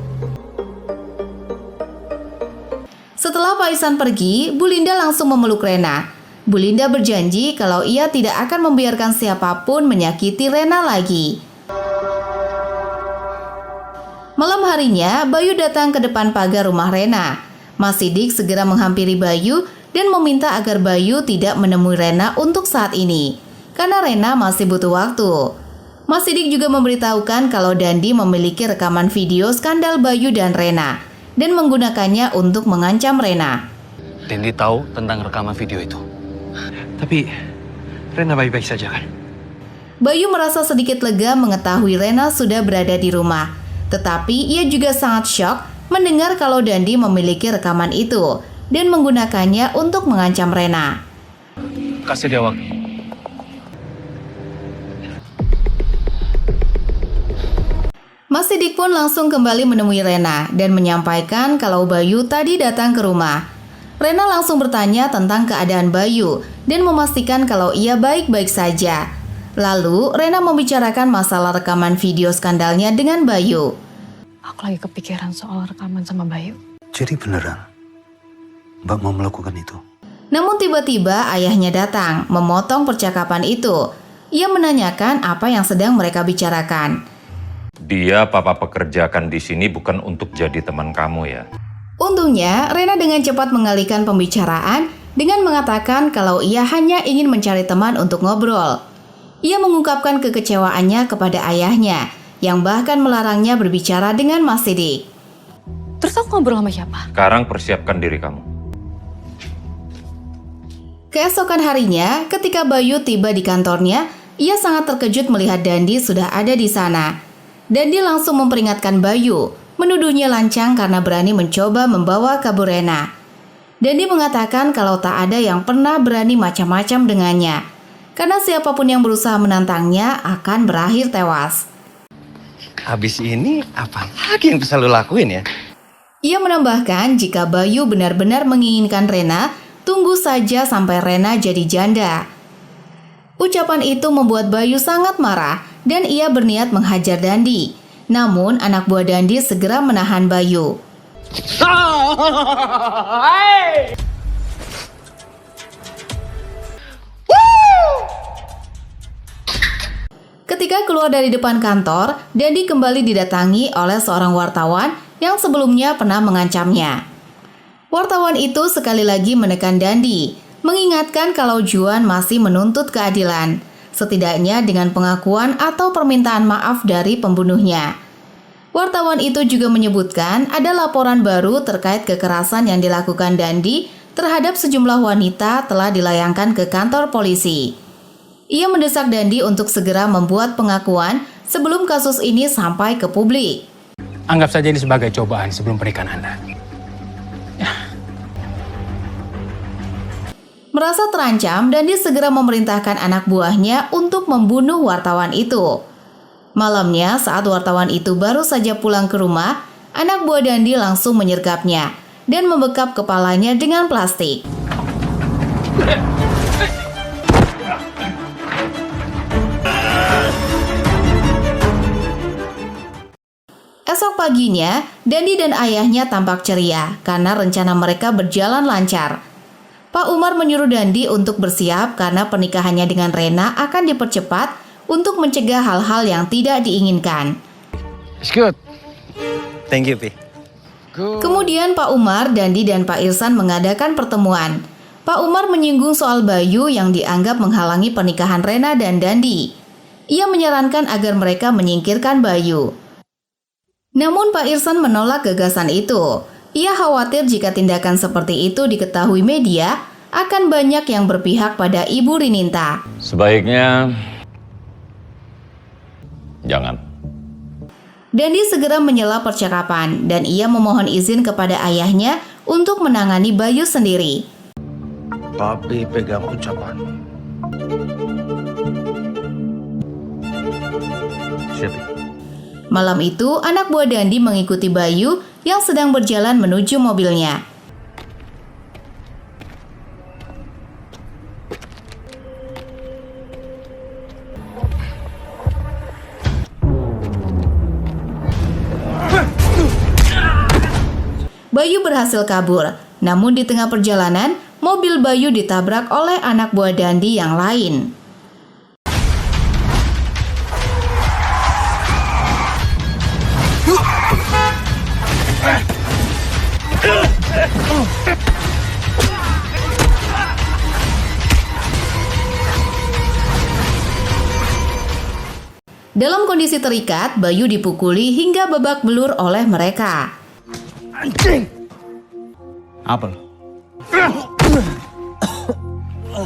Setelah Pak Ihsan pergi, Bu Linda langsung memeluk Rena. Bu Linda berjanji kalau ia tidak akan membiarkan siapapun menyakiti Rena lagi. Malam harinya, Bayu datang ke depan pagar rumah Rena. Mas Sidik segera menghampiri Bayu dan meminta agar Bayu tidak menemui Rena untuk saat ini, karena Rena masih butuh waktu. Mas Sidik juga memberitahukan kalau Dandi memiliki rekaman video skandal Bayu dan Rena, dan menggunakannya untuk mengancam Rena. Dandi tahu tentang rekaman video itu. Tapi, Rena baik-baik saja kan? Bayu merasa sedikit lega mengetahui Rena sudah berada di rumah. Tetapi ia juga sangat syok mendengar kalau Dandi memiliki rekaman itu dan menggunakannya untuk mengancam Rena. Kasih dia waktu. Mas Sidik pun langsung kembali menemui Rena dan menyampaikan kalau Bayu tadi datang ke rumah. Rena langsung bertanya tentang keadaan Bayu dan memastikan kalau ia baik-baik saja. Lalu Rena membicarakan masalah rekaman video skandalnya dengan Bayu. Aku lagi kepikiran soal rekaman sama Bayu. Jadi beneran Mbak mau melakukan itu? Namun tiba-tiba ayahnya datang memotong percakapan itu. Ia menanyakan apa yang sedang mereka bicarakan. Dia papa pekerjakan di sini bukan untuk jadi teman kamu ya. Untungnya, Rena dengan cepat mengalihkan pembicaraan dengan mengatakan kalau ia hanya ingin mencari teman untuk ngobrol. Ia mengungkapkan kekecewaannya kepada ayahnya, yang bahkan melarangnya berbicara dengan Mas Sidik. Terus aku ngobrol sama siapa? Sekarang persiapkan diri kamu. Keesokan harinya, ketika Bayu tiba di kantornya, ia sangat terkejut melihat Dandi sudah ada di sana. Dandi langsung memperingatkan Bayu, menuduhnya lancang karena berani mencoba membawa kabur Rena. Dandi mengatakan kalau tak ada yang pernah berani macam-macam dengannya, karena siapapun yang berusaha menantangnya akan berakhir tewas. Habis ini apa lagi yang bisa lo lakuin ya? Ia menambahkan jika Bayu benar-benar menginginkan Rena, tunggu saja sampai Rena jadi janda. Ucapan itu membuat Bayu sangat marah dan ia berniat menghajar Dandi. Namun anak buah Dandi segera menahan Bayu. Ketika keluar dari depan kantor, Dandi kembali didatangi oleh seorang wartawan yang sebelumnya pernah mengancamnya. Wartawan itu sekali lagi menekan Dandi, mengingatkan kalau Juan masih menuntut keadilan, setidaknya dengan pengakuan atau permintaan maaf dari pembunuhnya. Wartawan itu juga menyebutkan ada laporan baru terkait kekerasan yang dilakukan Dandi terhadap sejumlah wanita telah dilayangkan ke kantor polisi. Ia mendesak Dandi untuk segera membuat pengakuan sebelum kasus ini sampai ke publik. Anggap saja ini sebagai cobaan sebelum pernikahan Anda. Merasa terancam, Dandi segera memerintahkan anak buahnya untuk membunuh wartawan itu. Malamnya, saat wartawan itu baru saja pulang ke rumah, anak buah Dandi langsung menyergapnya dan membekap kepalanya dengan plastik. Esok paginya, Dandi dan ayahnya tampak ceria karena rencana mereka berjalan lancar. Pak Umar menyuruh Dandi untuk bersiap karena pernikahannya dengan Rena akan dipercepat untuk mencegah hal-hal yang tidak diinginkan. It's good. Thank you, Pi. Kemudian Pak Umar, Dandi, dan Pak Irsan mengadakan pertemuan. Pak Umar menyinggung soal Bayu yang dianggap menghalangi pernikahan Rena dan Dandi. Ia menyarankan agar mereka menyingkirkan Bayu. Namun Pak Irsan menolak gagasan itu. Ia khawatir jika tindakan seperti itu diketahui media, akan banyak yang berpihak pada Ibu Rininta. Sebaiknya jangan. Dandi segera menyela percakapan dan ia memohon izin kepada ayahnya untuk menangani Bayu sendiri. Papi pegang ucapan. Siapa? Malam itu, anak buah Dandi mengikuti Bayu yang sedang berjalan menuju mobilnya. Bayu berhasil kabur, namun di tengah perjalanan, mobil Bayu ditabrak oleh anak buah Dandi yang lain. Dalam kondisi terikat, Bayu dipukuli hingga babak belur oleh mereka. Anjing! Apa?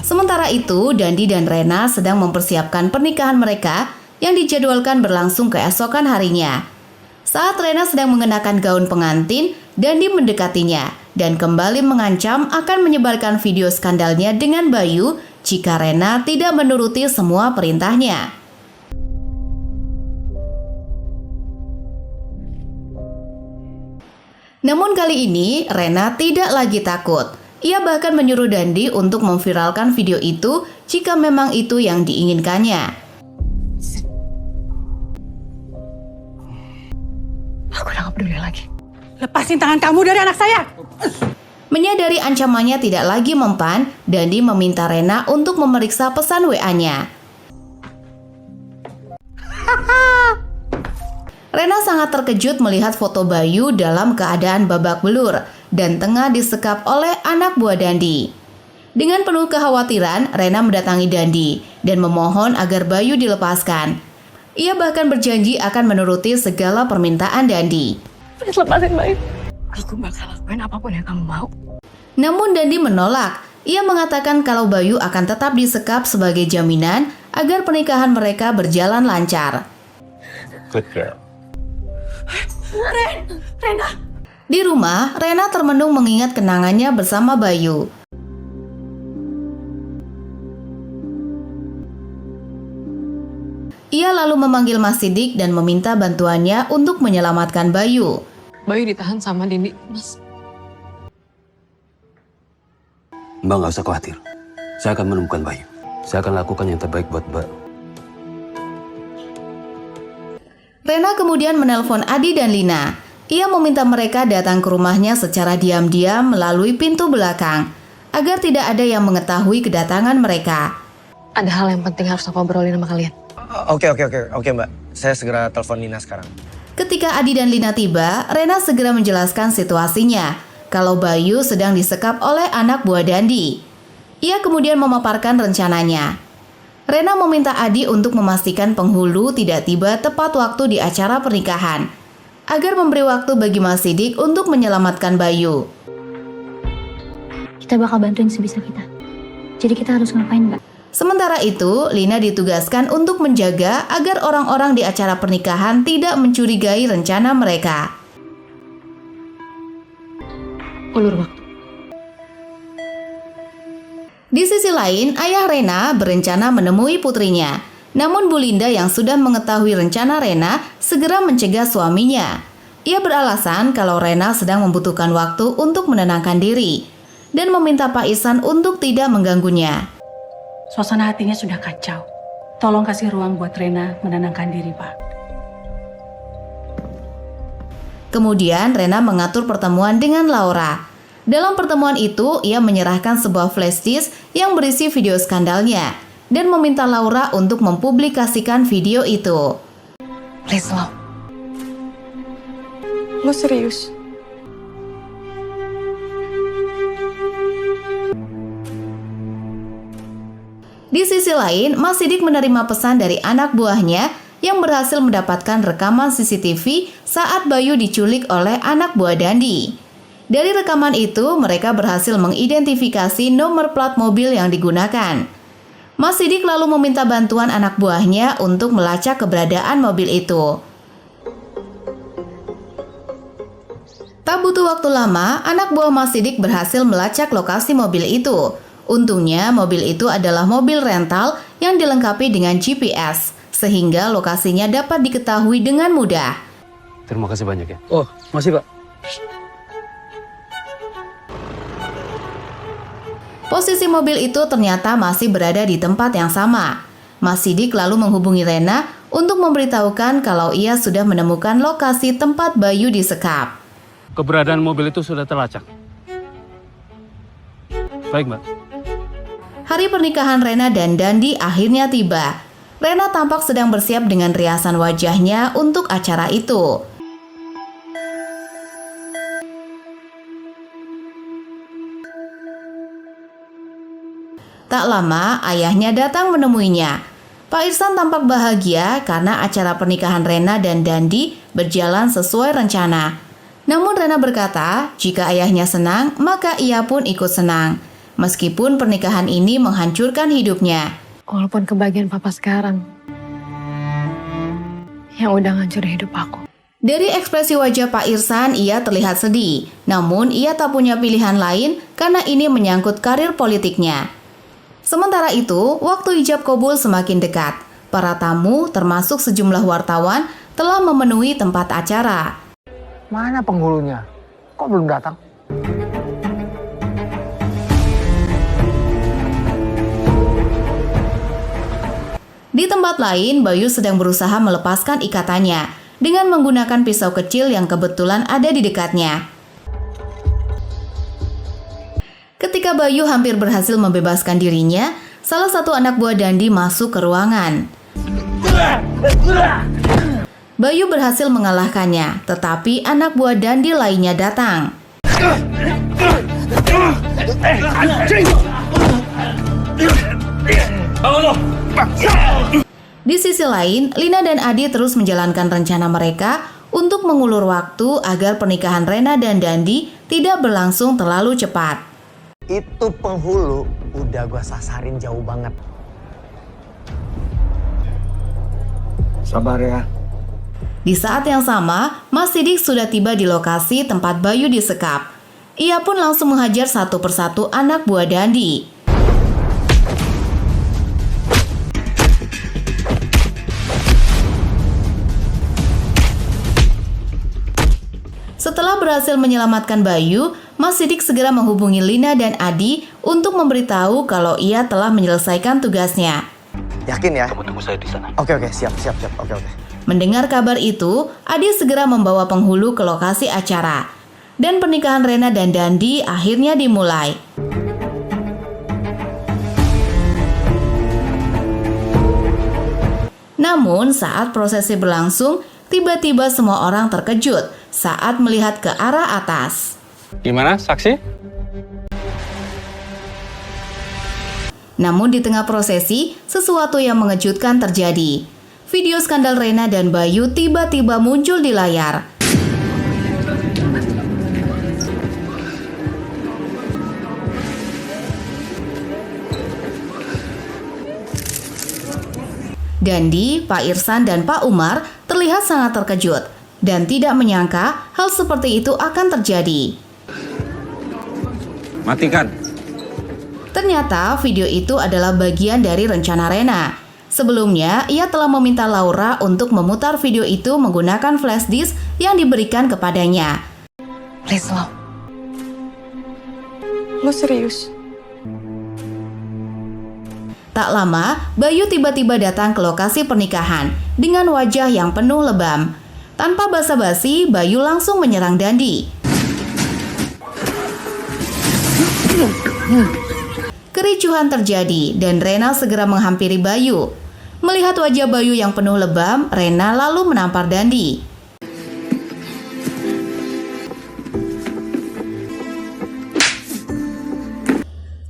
Sementara itu, Dandi dan Rena sedang mempersiapkan pernikahan mereka yang dijadwalkan berlangsung keesokan harinya. Saat Rena sedang mengenakan gaun pengantin, Dandi mendekatinya dan kembali mengancam akan menyebarkan video skandalnya dengan Bayu jika Rena tidak menuruti semua perintahnya. Namun kali ini Rena tidak lagi takut. Ia bahkan menyuruh Dandi untuk memviralkan video itu jika memang itu yang diinginkannya. Aku udah gak peduli lagi. Lepasin tangan kamu dari anak saya! Menyadari ancamannya tidak lagi mempan, Dandi meminta Rena untuk memeriksa pesan WA-nya. Rena sangat terkejut melihat foto Bayu dalam keadaan babak belur dan tengah disekap oleh anak buah Dandi. Dengan penuh kekhawatiran, Rena mendatangi Dandi dan memohon agar Bayu dilepaskan. Ia bahkan berjanji akan menuruti segala permintaan Dandi. Please lepasin Bayu. Aku bakal lakuin apapun yang kamu mau. Namun Dandi menolak. Ia mengatakan kalau Bayu akan tetap disekap sebagai jaminan agar pernikahan mereka berjalan lancar. Good girl. Rena. Di rumah, Rena termenung mengingat kenangannya bersama Bayu. Ia lalu memanggil Mas Sidik dan meminta bantuannya untuk menyelamatkan Bayu. Bayu ditahan sama Dindi, Mas. Mbak nggak usah khawatir. Saya akan menemukan Bayu. Saya akan lakukan yang terbaik buat Mbak. Rena kemudian menelpon Adi dan Lina. Ia meminta mereka datang ke rumahnya secara diam-diam melalui pintu belakang, agar tidak ada yang mengetahui kedatangan mereka. Ada hal yang penting harus aku obrolin sama kalian. Oke Mbak. Saya segera telepon Lina sekarang. Ketika Adi dan Lina tiba, Rena segera menjelaskan situasinya, kalau Bayu sedang disekap oleh anak buah Dandi. Ia kemudian memaparkan rencananya. Rena meminta Adi untuk memastikan penghulu tidak tiba tepat waktu di acara pernikahan, agar memberi waktu bagi Mas Sidik untuk menyelamatkan Bayu. Kita bakal bantuin sebisa kita. Jadi kita harus ngapain, Mbak? Sementara itu, Lina ditugaskan untuk menjaga agar orang-orang di acara pernikahan tidak mencurigai rencana mereka. Ulur waktu. Di sisi lain, ayah Rena berencana menemui putrinya. Namun Bu Linda yang sudah mengetahui rencana Rena segera mencegah suaminya. Ia beralasan kalau Rena sedang membutuhkan waktu untuk menenangkan diri dan meminta Pak Ihsan untuk tidak mengganggunya. Suasana hatinya sudah kacau. Tolong kasih ruang buat Rena menenangkan diri, Pak. Kemudian Rena mengatur pertemuan dengan Laura. Dalam pertemuan itu, ia menyerahkan sebuah flash disk yang berisi video skandalnya dan meminta Laura untuk mempublikasikan video itu. Please, Lau. Lo serius? Di sisi lain, Mas Sidik menerima pesan dari anak buahnya yang berhasil mendapatkan rekaman CCTV saat Bayu diculik oleh anak buah Dandi. Dari rekaman itu, mereka berhasil mengidentifikasi nomor plat mobil yang digunakan. Mas Sidik lalu meminta bantuan anak buahnya untuk melacak keberadaan mobil itu. Tak butuh waktu lama, anak buah Mas Sidik berhasil melacak lokasi mobil itu. Untungnya, mobil itu adalah mobil rental yang dilengkapi dengan GPS, sehingga lokasinya dapat diketahui dengan mudah. Terima kasih banyak ya. Oh, masih Pak. Posisi mobil itu ternyata masih berada di tempat yang sama. Mas Sidik lalu menghubungi Rena untuk memberitahukan kalau ia sudah menemukan lokasi tempat Bayu disekap. Keberadaan mobil itu sudah terlacak. Baik, Mbak. Hari pernikahan Rena dan Dandi akhirnya tiba. Rena tampak sedang bersiap dengan riasan wajahnya untuk acara itu. Tak lama, ayahnya datang menemuinya. Pak Ihsan tampak bahagia karena acara pernikahan Rena dan Dandi berjalan sesuai rencana. Namun Rena berkata, jika ayahnya senang, maka ia pun ikut senang. Meskipun pernikahan ini menghancurkan hidupnya. Walaupun kebahagiaan papa sekarang yang udah ngancurin hidup aku. Dari ekspresi wajah Pak Irsan, ia terlihat sedih. Namun, ia tak punya pilihan lain karena ini menyangkut karir politiknya. Sementara itu, waktu ijab kabul semakin dekat. Para tamu, termasuk sejumlah wartawan, telah memenuhi tempat acara. Mana penghulunya? Kok belum datang? Di tempat lain, Bayu sedang berusaha melepaskan ikatannya dengan menggunakan pisau kecil yang kebetulan ada di dekatnya. Ketika Bayu hampir berhasil membebaskan dirinya, salah satu anak buah Dandi masuk ke ruangan. Bayu berhasil mengalahkannya, tetapi anak buah Dandi lainnya datang. Di sisi lain, Lina dan Adi terus menjalankan rencana mereka untuk mengulur waktu agar pernikahan Rena dan Dandi tidak berlangsung terlalu cepat. Itu penghulu udah gua sasarin jauh banget. Sabar ya. Di saat yang sama, Mas Sidik sudah tiba di lokasi tempat Bayu disekap. Ia pun langsung menghajar satu persatu anak buah Dandi. Setelah berhasil menyelamatkan Bayu, Mas Sidik segera menghubungi Lina dan Adi untuk memberitahu kalau ia telah menyelesaikan tugasnya. Yakin ya? Kamu tunggu saya di sana. Oke, siap. Oke. Mendengar kabar itu, Adi segera membawa penghulu ke lokasi acara. Dan pernikahan Rena dan Dandi akhirnya dimulai. Namun, saat prosesi berlangsung, tiba-tiba semua orang terkejut saat melihat ke arah atas. Gimana, saksi? Namun di tengah prosesi, sesuatu yang mengejutkan terjadi. Video skandal Rena dan Bayu tiba-tiba muncul di layar. Dandi, Pak Irsan, dan Pak Umar terlihat sangat terkejut dan tidak menyangka hal seperti itu akan terjadi. Matikan. Ternyata video itu adalah bagian dari rencana Rena. Sebelumnya, ia telah meminta Laura untuk memutar video itu menggunakan flash disk yang diberikan kepadanya. Please, Lau. Lo serius? Tak lama, Bayu tiba-tiba datang ke lokasi pernikahan dengan wajah yang penuh lebam. Tanpa basa-basi, Bayu langsung menyerang Dandi. Kericuhan terjadi dan Rena segera menghampiri Bayu. Melihat wajah Bayu yang penuh lebam, Rena lalu menampar Dandi.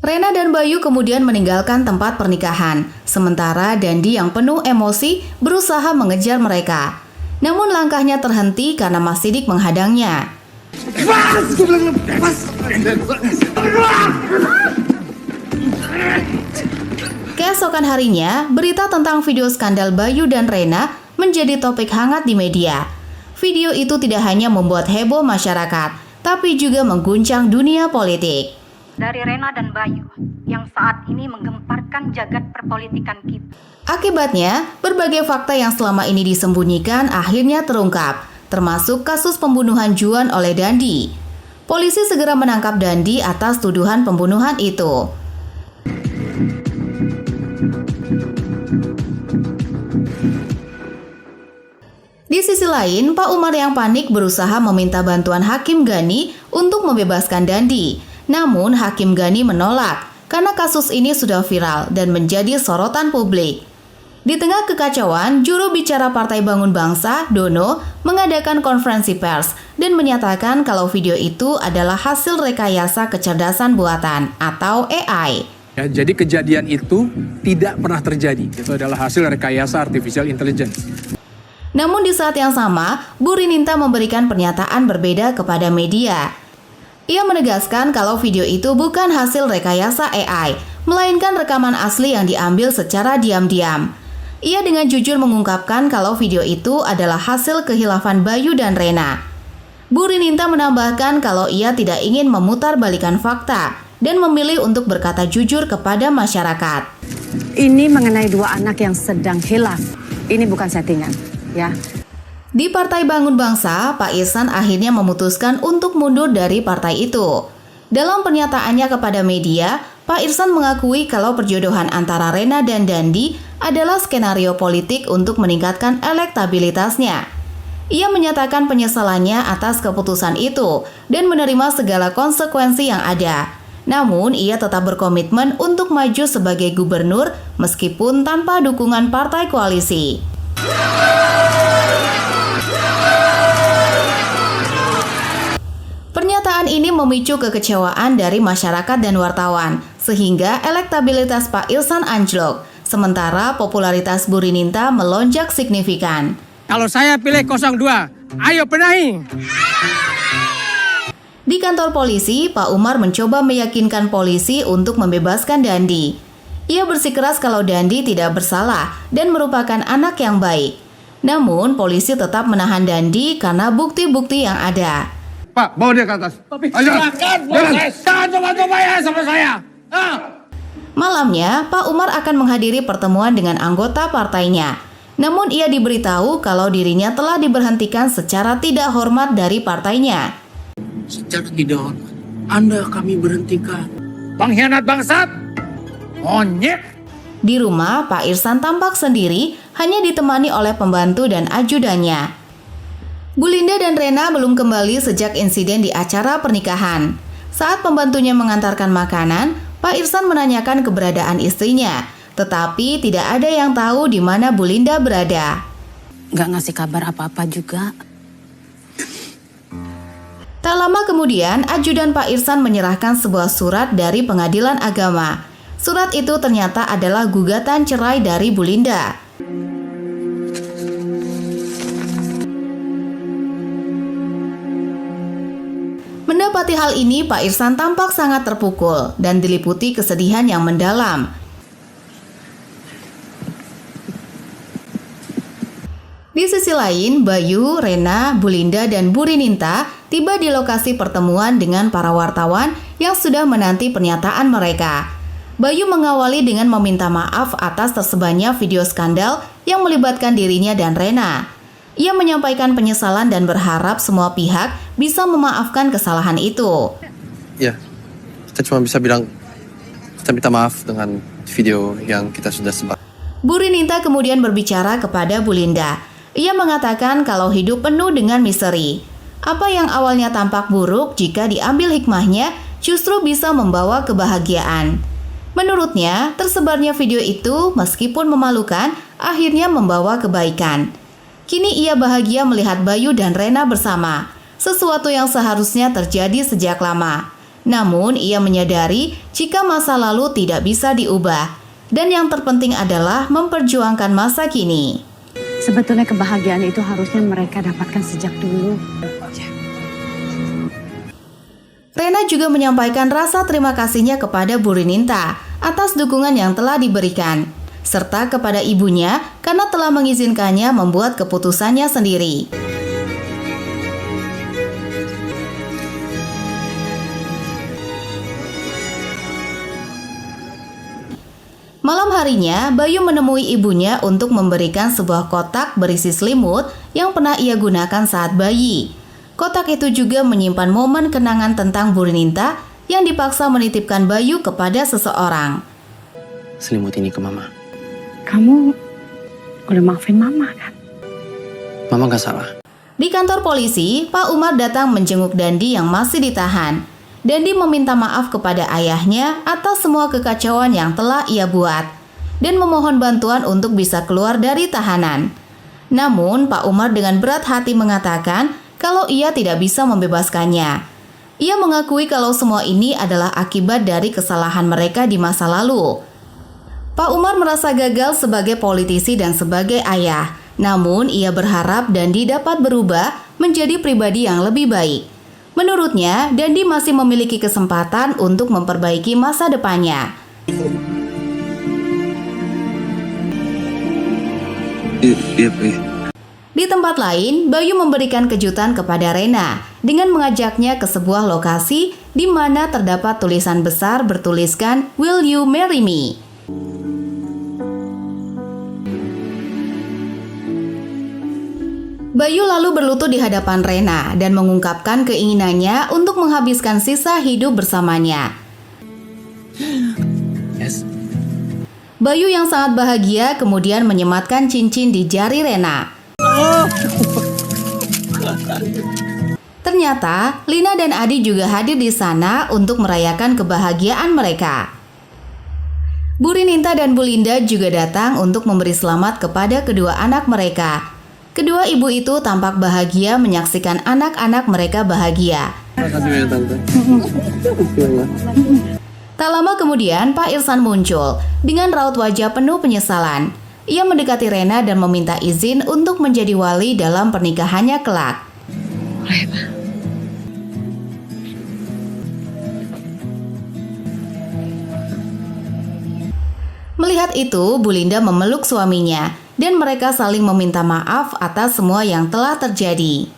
Rena dan Bayu kemudian meninggalkan tempat pernikahan, sementara Dandi yang penuh emosi berusaha mengejar mereka. Namun langkahnya terhenti karena Mas Sidik menghadangnya. Keesokan harinya, berita tentang video skandal Bayu dan Rena menjadi topik hangat di media. Video itu tidak hanya membuat heboh masyarakat, tapi juga mengguncang dunia politik. Dari Rena dan Bayu yang saat ini menggemparkan jagat perpolitikan kita. Akibatnya, berbagai fakta yang selama ini disembunyikan akhirnya terungkap, termasuk kasus pembunuhan Juan oleh Dandi. Polisi segera menangkap Dandi atas tuduhan pembunuhan itu. Di sisi lain, Pak Umar yang panik berusaha meminta bantuan Hakim Gani untuk membebaskan Dandi. Namun Hakim Gani menolak karena kasus ini sudah viral dan menjadi sorotan publik. Di tengah kekacauan, juru bicara Partai Bangun Bangsa, Dono, mengadakan konferensi pers dan menyatakan kalau video itu adalah hasil rekayasa kecerdasan buatan atau AI. Ya, jadi kejadian itu tidak pernah terjadi. Itu adalah hasil rekayasa artificial intelligence. Namun di saat yang sama, Bu Rininta memberikan pernyataan berbeda kepada media. Ia menegaskan kalau video itu bukan hasil rekayasa AI, melainkan rekaman asli yang diambil secara diam-diam. Ia dengan jujur mengungkapkan kalau video itu adalah hasil khilafan Bayu dan Rena. Bu Rininta menambahkan kalau ia tidak ingin memutarbalikkan fakta dan memilih untuk berkata jujur kepada masyarakat. Ini mengenai dua anak yang sedang khilaf. Ini bukan settingan, ya. Di Partai Bangun Bangsa, Pak Ihsan akhirnya memutuskan untuk mundur dari partai itu. Dalam pernyataannya kepada media, Pak Ihsan mengakui kalau perjodohan antara Rena dan Dandi adalah skenario politik untuk meningkatkan elektabilitasnya. Ia menyatakan penyesalannya atas keputusan itu dan menerima segala konsekuensi yang ada. Namun, ia tetap berkomitmen untuk maju sebagai gubernur meskipun tanpa dukungan partai koalisi. Pernyataan ini memicu kekecewaan dari masyarakat dan wartawan, sehingga elektabilitas Pak Ihsan anjlok, sementara popularitas Bu Rininta melonjak signifikan. Kalau saya pilih 02, ayo benahi! Di kantor polisi, Pak Umar mencoba meyakinkan polisi untuk membebaskan Dandi. Ia bersikeras kalau Dandi tidak bersalah dan merupakan anak yang baik. Namun, polisi tetap menahan Dandi karena bukti-bukti yang ada. Pak, bawa dia ke atas. Tapi silakan, jangan coba-coba ya sama saya. Malamnya, Pak Umar akan menghadiri pertemuan dengan anggota partainya. Namun ia diberitahu kalau dirinya telah diberhentikan secara tidak hormat dari partainya. Secara tidak hormat, Anda kami berhentikan. Pengkhianat bangsat! Monyet! Di rumah, Pak Ihsan tampak sendiri, hanya ditemani oleh pembantu dan ajudannya. Bu Linda dan Rena belum kembali sejak insiden di acara pernikahan. Saat pembantunya mengantarkan makanan, Pak Ihsan menanyakan keberadaan istrinya, tetapi tidak ada yang tahu di mana Bu Linda berada. Nggak ngasih kabar apa-apa juga. Tak lama kemudian, ajudan Pak Ihsan menyerahkan sebuah surat dari Pengadilan Agama. Surat itu ternyata adalah gugatan cerai dari Bu Linda. Mendapati hal ini, Pak Ihsan tampak sangat terpukul dan diliputi kesedihan yang mendalam. Di sisi lain, Bayu, Rena, Bu Linda, dan Bu Rininta tiba di lokasi pertemuan dengan para wartawan yang sudah menanti pernyataan mereka. Bayu mengawali dengan meminta maaf atas tersebarnya video skandal yang melibatkan dirinya dan Rena. Ia menyampaikan penyesalan dan berharap semua pihak bisa memaafkan kesalahan itu. Ya, kita cuma bisa bilang kita minta maaf dengan video yang kita sudah sebar. Bu Rininta kemudian berbicara kepada Bu Linda. Ia mengatakan kalau hidup penuh dengan misteri. Apa yang awalnya tampak buruk jika diambil hikmahnya justru bisa membawa kebahagiaan. Menurutnya, tersebarnya video itu meskipun memalukan, akhirnya membawa kebaikan. Kini ia bahagia melihat Bayu dan Rena bersama, sesuatu yang seharusnya terjadi sejak lama. Namun ia menyadari jika masa lalu tidak bisa diubah, dan yang terpenting adalah memperjuangkan masa kini. Sebetulnya kebahagiaan itu harusnya mereka dapatkan sejak dulu. Rena juga menyampaikan rasa terima kasihnya kepada Bu Rininta atas dukungan yang telah diberikan, serta kepada ibunya karena telah mengizinkannya membuat keputusannya sendiri. Malam harinya, Bayu menemui ibunya untuk memberikan sebuah kotak berisi selimut yang pernah ia gunakan saat bayi. Kotak itu juga menyimpan momen kenangan tentang Bu Rininta yang dipaksa menitipkan Bayu kepada seseorang. Selimut ini ke Mama. Kamu udah maafin Mama kan? Mama gak salah. Di kantor polisi, Pak Umar datang menjenguk Dandi yang masih ditahan. Dandi meminta maaf kepada ayahnya atas semua kekacauan yang telah ia buat dan memohon bantuan untuk bisa keluar dari tahanan. Namun, Pak Umar dengan berat hati mengatakan kalau ia tidak bisa membebaskannya. Ia mengakui kalau semua ini adalah akibat dari kesalahan mereka di masa lalu. Pak Umar merasa gagal sebagai politisi dan sebagai ayah. Namun, ia berharap Dandi dapat berubah menjadi pribadi yang lebih baik. Menurutnya, Dandi masih memiliki kesempatan untuk memperbaiki masa depannya. Iya, Pri. Di tempat lain, Bayu memberikan kejutan kepada Rena dengan mengajaknya ke sebuah lokasi di mana terdapat tulisan besar bertuliskan "Will you marry me?" Bayu lalu berlutut di hadapan Rena dan mengungkapkan keinginannya untuk menghabiskan sisa hidup bersamanya. Yes. Bayu yang sangat bahagia kemudian menyematkan cincin di jari Rena. Ternyata Lina dan Adi juga hadir di sana untuk merayakan kebahagiaan mereka. Bu Rininta dan Bu Linda juga datang untuk memberi selamat kepada kedua anak mereka. Kedua ibu itu tampak bahagia menyaksikan anak-anak mereka bahagia. Makasih banyak, Tante. Tak lama kemudian Pak Irsan muncul dengan raut wajah penuh penyesalan. Ia mendekati Rena dan meminta izin untuk menjadi wali dalam pernikahannya kelak. Melihat itu, Bu Linda memeluk suaminya dan mereka saling meminta maaf atas semua yang telah terjadi.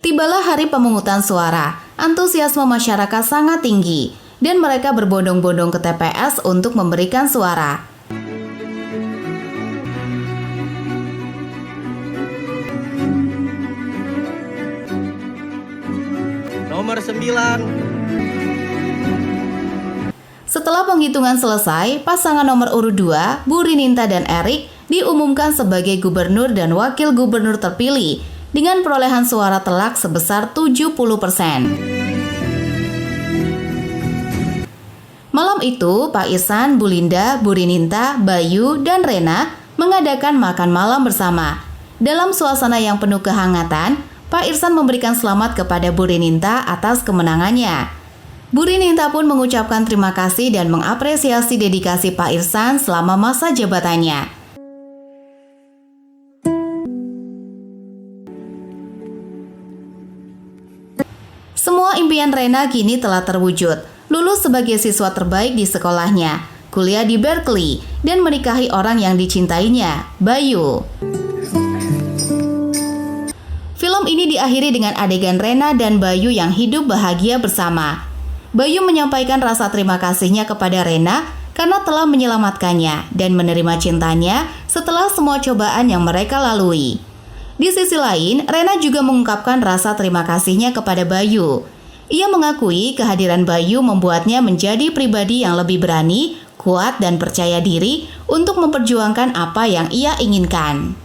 Tibalah hari pemungutan suara. Antusiasme masyarakat sangat tinggi dan mereka berbondong-bondong ke TPS untuk memberikan suara. Nomor 9. Setelah penghitungan selesai, pasangan nomor urut 2, Bu Rininta dan Erik, diumumkan sebagai gubernur dan wakil gubernur terpilih dengan perolehan suara telak sebesar 70%. Malam itu, Pak Irsan, Bu Linda, Bu Rininta, Bayu, dan Rena mengadakan makan malam bersama. Dalam suasana yang penuh kehangatan, Pak Irsan memberikan selamat kepada Bu Rininta atas kemenangannya. Bu Rininta pun mengucapkan terima kasih dan mengapresiasi dedikasi Pak Irsan selama masa jabatannya. Semua impian Rena kini telah terwujud, lulus sebagai siswa terbaik di sekolahnya, kuliah di Berkeley, dan menikahi orang yang dicintainya, Bayu. Film ini diakhiri dengan adegan Rena dan Bayu yang hidup bahagia bersama. Bayu menyampaikan rasa terima kasihnya kepada Rena karena telah menyelamatkannya dan menerima cintanya setelah semua cobaan yang mereka lalui. Di sisi lain, Rena juga mengungkapkan rasa terima kasihnya kepada Bayu. Ia mengakui kehadiran Bayu membuatnya menjadi pribadi yang lebih berani, kuat, dan percaya diri untuk memperjuangkan apa yang ia inginkan.